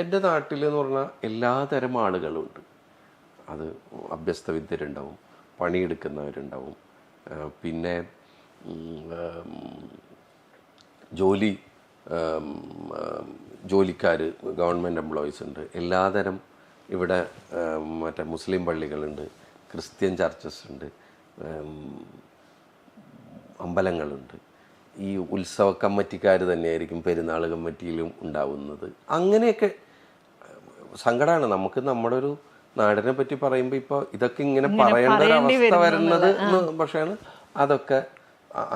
എൻ്റെ നാട്ടിൽ എന്ന് പറഞ്ഞാൽ എല്ലാതരം ആളുകളുണ്ട്. അത് അഭ്യസ്ത വിദ്യരുണ്ടാവും, പണിയെടുക്കുന്നവരുണ്ടാവും, പിന്നെ ജോലിക്കാർ, ഗവൺമെൻറ് എംപ്ലോയീസ് ഉണ്ട്. എല്ലാതരം ഇവിടെ മറ്റേ മുസ്ലിം പള്ളികളുണ്ട്, ക്രിസ്ത്യൻ ചർച്ചസ് ഉണ്ട്, അമ്പലങ്ങളുണ്ട്. ഈ ഉത്സവ കമ്മിറ്റിക്കാർ തന്നെയായിരിക്കും പെരുന്നാൾ കമ്മിറ്റിയിലും ഉണ്ടാവുന്നത്. അങ്ങനെയൊക്കെ സങ്കടമാണ് നമുക്ക് നമ്മുടെ ഒരു നാടിനെ പറ്റി പറയുമ്പോൾ ഇപ്പോൾ ഇതൊക്കെ ഇങ്ങനെ പറയേണ്ട ഒരു അവസ്ഥ വരുന്നത്. പക്ഷേ അതൊക്കെ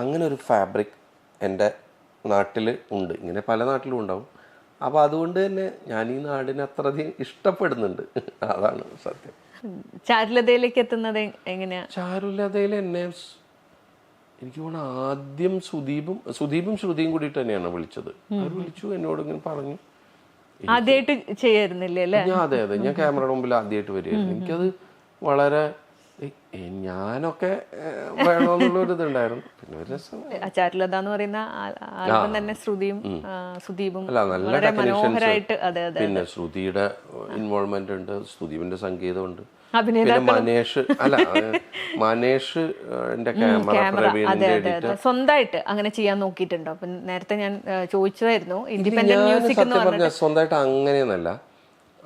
അങ്ങനെ ഒരു ഫാബ്രിക് എൻ്റെ നാട്ടിൽ ഉണ്ട്. ഇങ്ങനെ പല നാട്ടിലും ഉണ്ടാവും. അപ്പോൾ അതുകൊണ്ട് തന്നെ ഞാൻ ഈ നാടിനെ അത്രയധികം ഇഷ്ടപ്പെടുന്നുണ്ട്. അതാണ് സത്യം. ചാരുലതയിലേക്ക് എത്തുന്നത് എങ്ങനെയാ? ചാരുലതയിൽ എന്നെ എനിക്ക് തോന്നുന്നു ആദ്യം സുദീപും ശ്രുതിയും കൂടിയിട്ട് തന്നെയാണ് വിളിച്ചത്. അവർ വിളിച്ചു, എന്നോട് ഇങ്ങനെ പറഞ്ഞു. ആദ്യമായിട്ട് ചെയ്യായിരുന്നില്ലേ? അതെ ഞാൻ ക്യാമറയുടെ മുമ്പിൽ ആദ്യമായിട്ട് വരികയായിരുന്നു. എനിക്കത് വളരെ ഞാനൊക്കെ വേണമെന്നുള്ളൊരു ഇതുണ്ടായിരുന്നു. പിന്നെ ഒരു രസം. ചാരുലത എന്ന് പറയുന്ന ആൽബം തന്നെ സുദീപും നല്ല മനോഹരമായിട്ട്. പിന്നെ ശ്രുതിയുടെ ഇൻവോൾവ്മെന്റ് ഉണ്ട്, സുദീപിന്റെ സംഗീതമുണ്ട്, പിന്നെ മനേഷ് എന്റെ ക്യാമറ സ്വന്തമായിട്ട് അങ്ങനെ ചെയ്യാൻ നോക്കിയിട്ടുണ്ടോ? നേരത്തെ ഞാൻ ചോദിച്ചതായിരുന്നു ഇൻഡിപെൻഡന്റ് മ്യൂസിക് എന്ന് പറഞ്ഞാൽ. സ്വന്തമായിട്ട് അങ്ങനെയൊന്നല്ല.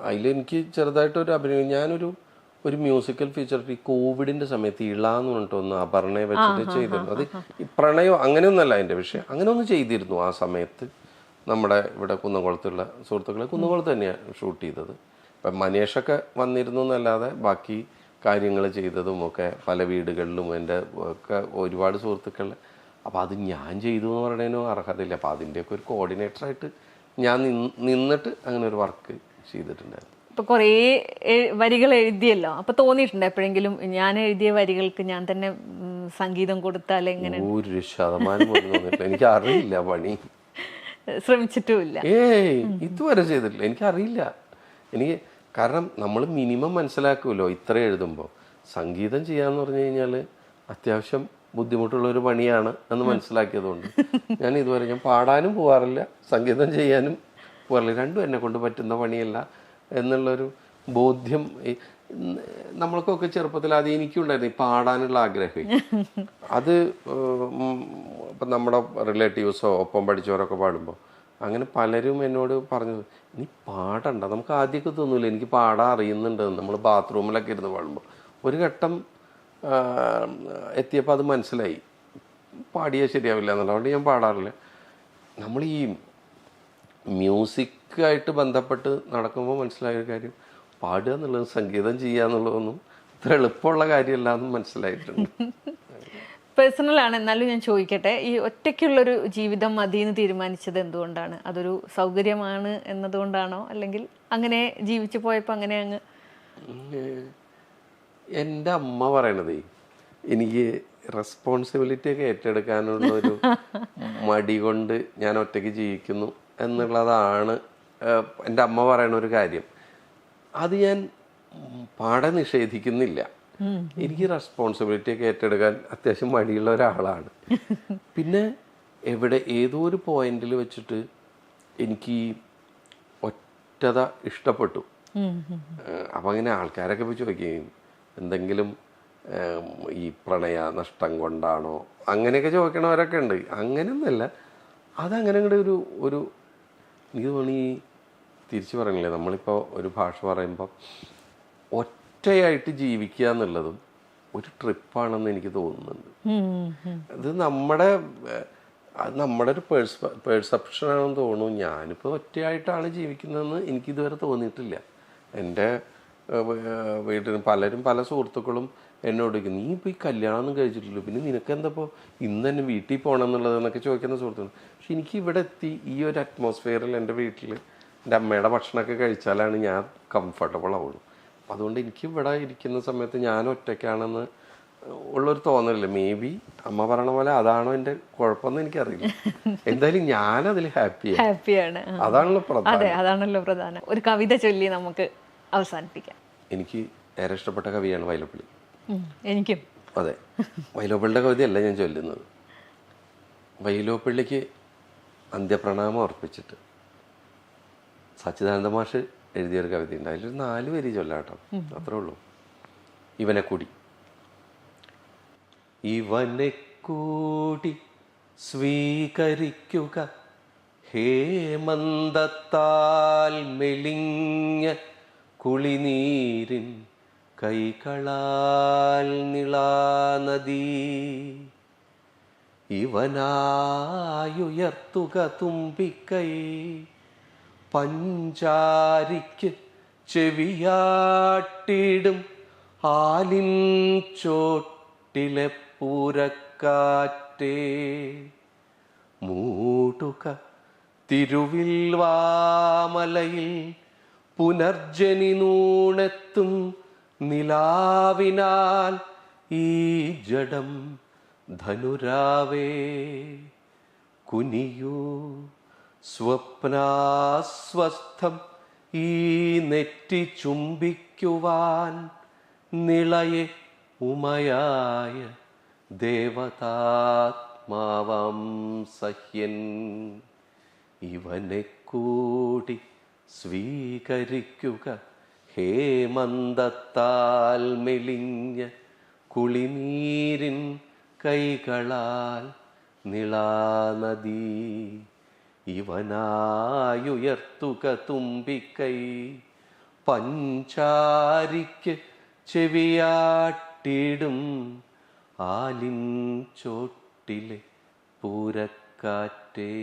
അതിലെനിക്ക് ചെറുതായിട്ടൊരു അഭിനയം, ഞാനൊരു മ്യൂസിക്കൽ ഫീച്ചർ ഈ കോവിഡിന്റെ സമയത്ത് ഇളാന്ന് പറഞ്ഞിട്ടൊന്ന് അപർണയെ വെച്ചിട്ട് ചെയ്തിരുന്നു. അത് ഈ പ്രണയം അങ്ങനെയൊന്നല്ല അതിന്റെ വിഷയം. അങ്ങനെ ഒന്ന് ചെയ്തിരുന്നു ആ സമയത്ത്. നമ്മുടെ ഇവിടെ കുന്നംകുളത്തുള്ള സുഹൃത്തുക്കളെ കുന്നംകുളത്ത് തന്നെയാണ് ഷൂട്ട് ചെയ്തത്. ഇപ്പം മനേഷൊക്കെ വന്നിരുന്നു എന്നല്ലാതെ ബാക്കി കാര്യങ്ങൾ ചെയ്തതും ഒക്കെ പല വീടുകളിലും എൻ്റെ ഒക്കെ ഒരുപാട് സുഹൃത്തുക്കൾ. അപ്പോൾ അത് ഞാൻ ചെയ്തു എന്ന് പറയുന്നതിനോ അർഹതയില്ല. അപ്പോൾ അതിൻ്റെയൊക്കെ ഒരു കോർഡിനേറ്ററായിട്ട് ഞാൻ നിന്നിട്ട് അങ്ങനെ ഒരു വർക്ക് ചെയ്തിട്ടുണ്ടായിരുന്നു. ഇപ്പൊ കുറേ വരികൾ എഴുതിയല്ലോ, അപ്പൊ തോന്നിയിട്ടുണ്ട് എപ്പോഴെങ്കിലും ഞാൻ എഴുതിയ വരികൾക്ക് ഞാൻ തന്നെ സംഗീതം കൊടുത്താൽ എങ്ങനെ? 1% പോലും തോന്നിയിട്ടില്ല. എനിക്ക് അറിയില്ല പണി. ശ്രമിച്ചിട്ടുമില്ല. ഇതുവരെ ചെയ്തിട്ടില്ല. എനിക്കറിയില്ല. എനിക്ക് കാരണം നമ്മൾ മിനിമം മനസ്സിലാക്കുമല്ലോ ഇത്ര എഴുതുമ്പോൾ. സംഗീതം ചെയ്യാന്ന് പറഞ്ഞു കഴിഞ്ഞാൽ അത്യാവശ്യം ബുദ്ധിമുട്ടുള്ളൊരു പണിയാണ് എന്ന് മനസ്സിലാക്കിയതുകൊണ്ട് ഞാൻ ഇതുവരെ ഞാൻ പാടാനും പോകാറില്ല, സംഗീതം ചെയ്യാനും പോകാറില്ല. രണ്ടും എന്നെ കൊണ്ട് പറ്റുന്ന പണിയല്ല എന്നുള്ളൊരു ബോധ്യം നമ്മൾക്കൊക്കെ ചെറുപ്പത്തിൽ അത് എനിക്കുണ്ടായിരുന്നു. ഈ പാടാനുള്ള ആഗ്രഹം അത് ഇപ്പം നമ്മുടെ റിലേറ്റീവ്സോ ഒപ്പം പഠിച്ചവരൊക്കെ പാടുമ്പോൾ അങ്ങനെ പലരും എന്നോട് പറഞ്ഞത്, നീ പാടണ്ട. നമുക്ക് ആദ്യമൊക്കെ തോന്നൂല എനിക്ക് പാടാൻ അറിയുന്നുണ്ടെന്ന്. നമ്മൾ ബാത്റൂമിലൊക്കെ ഇരുന്ന് പാടുമ്പോൾ ഒരു ഘട്ടം എത്തിയപ്പോൾ അത് മനസ്സിലായി, പാടിയാൽ ശരിയാവില്ല എന്നുള്ളതുകൊണ്ട് ഞാൻ പാടാറില്ല. നമ്മൾ ഈ മ്യൂസിക്കായിട്ട് ബന്ധപ്പെട്ട് നടക്കുമ്പോൾ മനസ്സിലായൊരു കാര്യം, പാടുക എന്നുള്ളത് സംഗീതം ചെയ്യുക എന്നുള്ളതൊന്നും ഇത്ര എളുപ്പമുള്ള കാര്യമല്ല എന്ന് മനസ്സിലായിട്ടുണ്ട്. പേഴ്സണലാണ്, എന്നാലും ഞാൻ ചോദിക്കട്ടെ, ഈ ഒറ്റയ്ക്കുള്ളൊരു ജീവിതം മതിയെന്ന് തീരുമാനിച്ചത് എന്തുകൊണ്ടാണ്? അതൊരു സൗകര്യമാണ് എന്നതുകൊണ്ടാണോ, അല്ലെങ്കിൽ അങ്ങനെ ജീവിച്ചു പോയപ്പോൾ അങ്ങനെ അങ്ങ്? എൻ്റെ അമ്മ പറയണതേ എനിക്ക് റെസ്പോൺസിബിലിറ്റി ഒക്കെ ഏറ്റെടുക്കാനുള്ള ഒരു മടി കൊണ്ട് ഞാൻ ഒറ്റയ്ക്ക് ജീവിക്കുന്നു എന്നുള്ളതാണ് എൻ്റെ അമ്മ പറയുന്ന ഒരു കാര്യം. അത് ഞാൻ പാടെ നിഷേധിക്കുന്നില്ല. എനിക്ക് റെസ്പോൺസിബിലിറ്റി ഒക്കെ ഏറ്റെടുക്കാൻ അത്യാവശ്യം മടിയുള്ള ഒരാളാണ്. പിന്നെ ഏതോ ഒരു പോയിന്റിൽ വെച്ചിട്ട് എനിക്ക് ഒറ്റത ഇഷ്ടപ്പെട്ടു. അപ്പം അങ്ങനെ ആൾക്കാരൊക്കെ പോയി ചോദിക്കുകയും എന്തെങ്കിലും ഈ പ്രണയ നഷ്ടം കൊണ്ടാണോ അങ്ങനെയൊക്കെ ചോദിക്കണവരൊക്കെ ഉണ്ട്. അങ്ങനെയൊന്നുമല്ല. അതങ്ങനെ അങ്ങോട്ട് ഒരു എനിക്ക് തോന്നി, തിരിച്ചു പറയണില്ലേ, നമ്മളിപ്പോൾ ഒരു ഭാഷ പറയുമ്പോൾ ഒറ്റയായിട്ട് ജീവിക്കുക എന്നുള്ളതും ഒരു ട്രിപ്പാണെന്ന് എനിക്ക് തോന്നുന്നുണ്ട്. അത് നമ്മുടെ ഒരു പെർസെപ്ഷനാണെന്ന് തോന്നുന്നു. ഞാനിപ്പോൾ ഒറ്റയായിട്ടാണ് ജീവിക്കുന്നതെന്ന് എനിക്കിതുവരെ തോന്നിയിട്ടില്ല. എൻ്റെ വീട്ടിൽ പല സുഹൃത്തുക്കളും എന്നോട് ചോദിക്കും, നീ ഇപ്പോൾ ഈ കല്യാണം കഴിച്ചിട്ടില്ല, പിന്നെ നിനക്ക് എന്താപ്പോൾ ഇന്ന് തന്നെ വീട്ടിൽ പോകണം എന്നുള്ളതെന്നൊക്കെ ചോദിക്കുന്ന സുഹൃത്തുക്കൾ. പക്ഷെ എനിക്ക് ഇവിടെ എത്തി ഈ ഒരു അറ്റ്മോസ്ഫിയറിൽ എൻ്റെ വീട്ടിൽ എൻ്റെ അമ്മയുടെ ഭക്ഷണമൊക്കെ കഴിച്ചാലാണ് ഞാൻ കംഫർട്ടബിൾ ആവുള്ളൂ. അപ്പം അതുകൊണ്ട് എനിക്ക് ഇവിടെ ഇരിക്കുന്ന സമയത്ത് ഞാൻ ഒറ്റയ്ക്കാണെന്ന് ഉള്ളൊരു തോന്നലില്ല. മേ ബി അമ്മ പറയണ പോലെ അതാണോ എൻ്റെ കുഴപ്പമെന്ന് എനിക്കറിയില്ല. എന്തായാലും ഞാനതിൽ ഹാപ്പിയാണ്. അതാണല്ലോ പ്രധാനം. ഒരു കവിത ചൊല്ലി നമുക്ക് അവസാനിപ്പിക്കാം. എനിക്ക് ഏറെ ഇഷ്ടപ്പെട്ട കവിയാണ് വൈലോപ്പിള്ളി. എനിക്കും അതെ. വൈലോപ്പിള്ളിയുടെ കവിതയല്ല ഞാൻ ചൊല്ലുന്നത്. വൈലോപ്പിള്ളിക്ക് അന്ത്യപ്രണാമം അർപ്പിച്ചിട്ട് സച്ചിദാനന്ദ മാഷ് എഴുതിയൊരു കവിതയുണ്ട്. അതിലൊരു 4 വരി ചൊല്ലാട്ടോ, അത്രേ ഉള്ളൂ. ഇവനെ കൂടി സ്വീകരിക്കുക ഹേമന്തത്താൽ മെലിഞ്ഞ കുളിനീരിൻ കൈകളാൽ നിളാനദീ. ഇവനായുയർത്തുക തുമ്പിക്കൈ പഞ്ചാരിക്ക് ചെവിയാട്ടിടും ആലിൻ ചോട്ടിലെ പൂരക്കാറ്റേ. മൂടുക തിരുവിൽവാമലയിൽ പുനർജനി നൂണെത്തും നിലാവിനാൽ ഈ ജഡം ധനുരാവേ. കുനിയൂ സ്വപ്നാസ്വസ്ഥം ഈ നെറ്റി ചുംബിക്കുവാൻ നിളയെ ഉമയായ ദേവതാത്മാവം സഹ്യൻ. ഇവനെ കൂടി സ്വീകരിക്കുക ഹേമന്തത്താൽ മെലിഞ്ഞ കുളിനീരിൻ കൈകളാൽ നിളാനദീ. ഇവനായുയർത്തുക തുമ്പിക്കൈ പഞ്ചാരിക്ക് ചെവിയാട്ടിടും ആലിൻ ചോട്ടിലെ പൂരക്കാറ്റേ.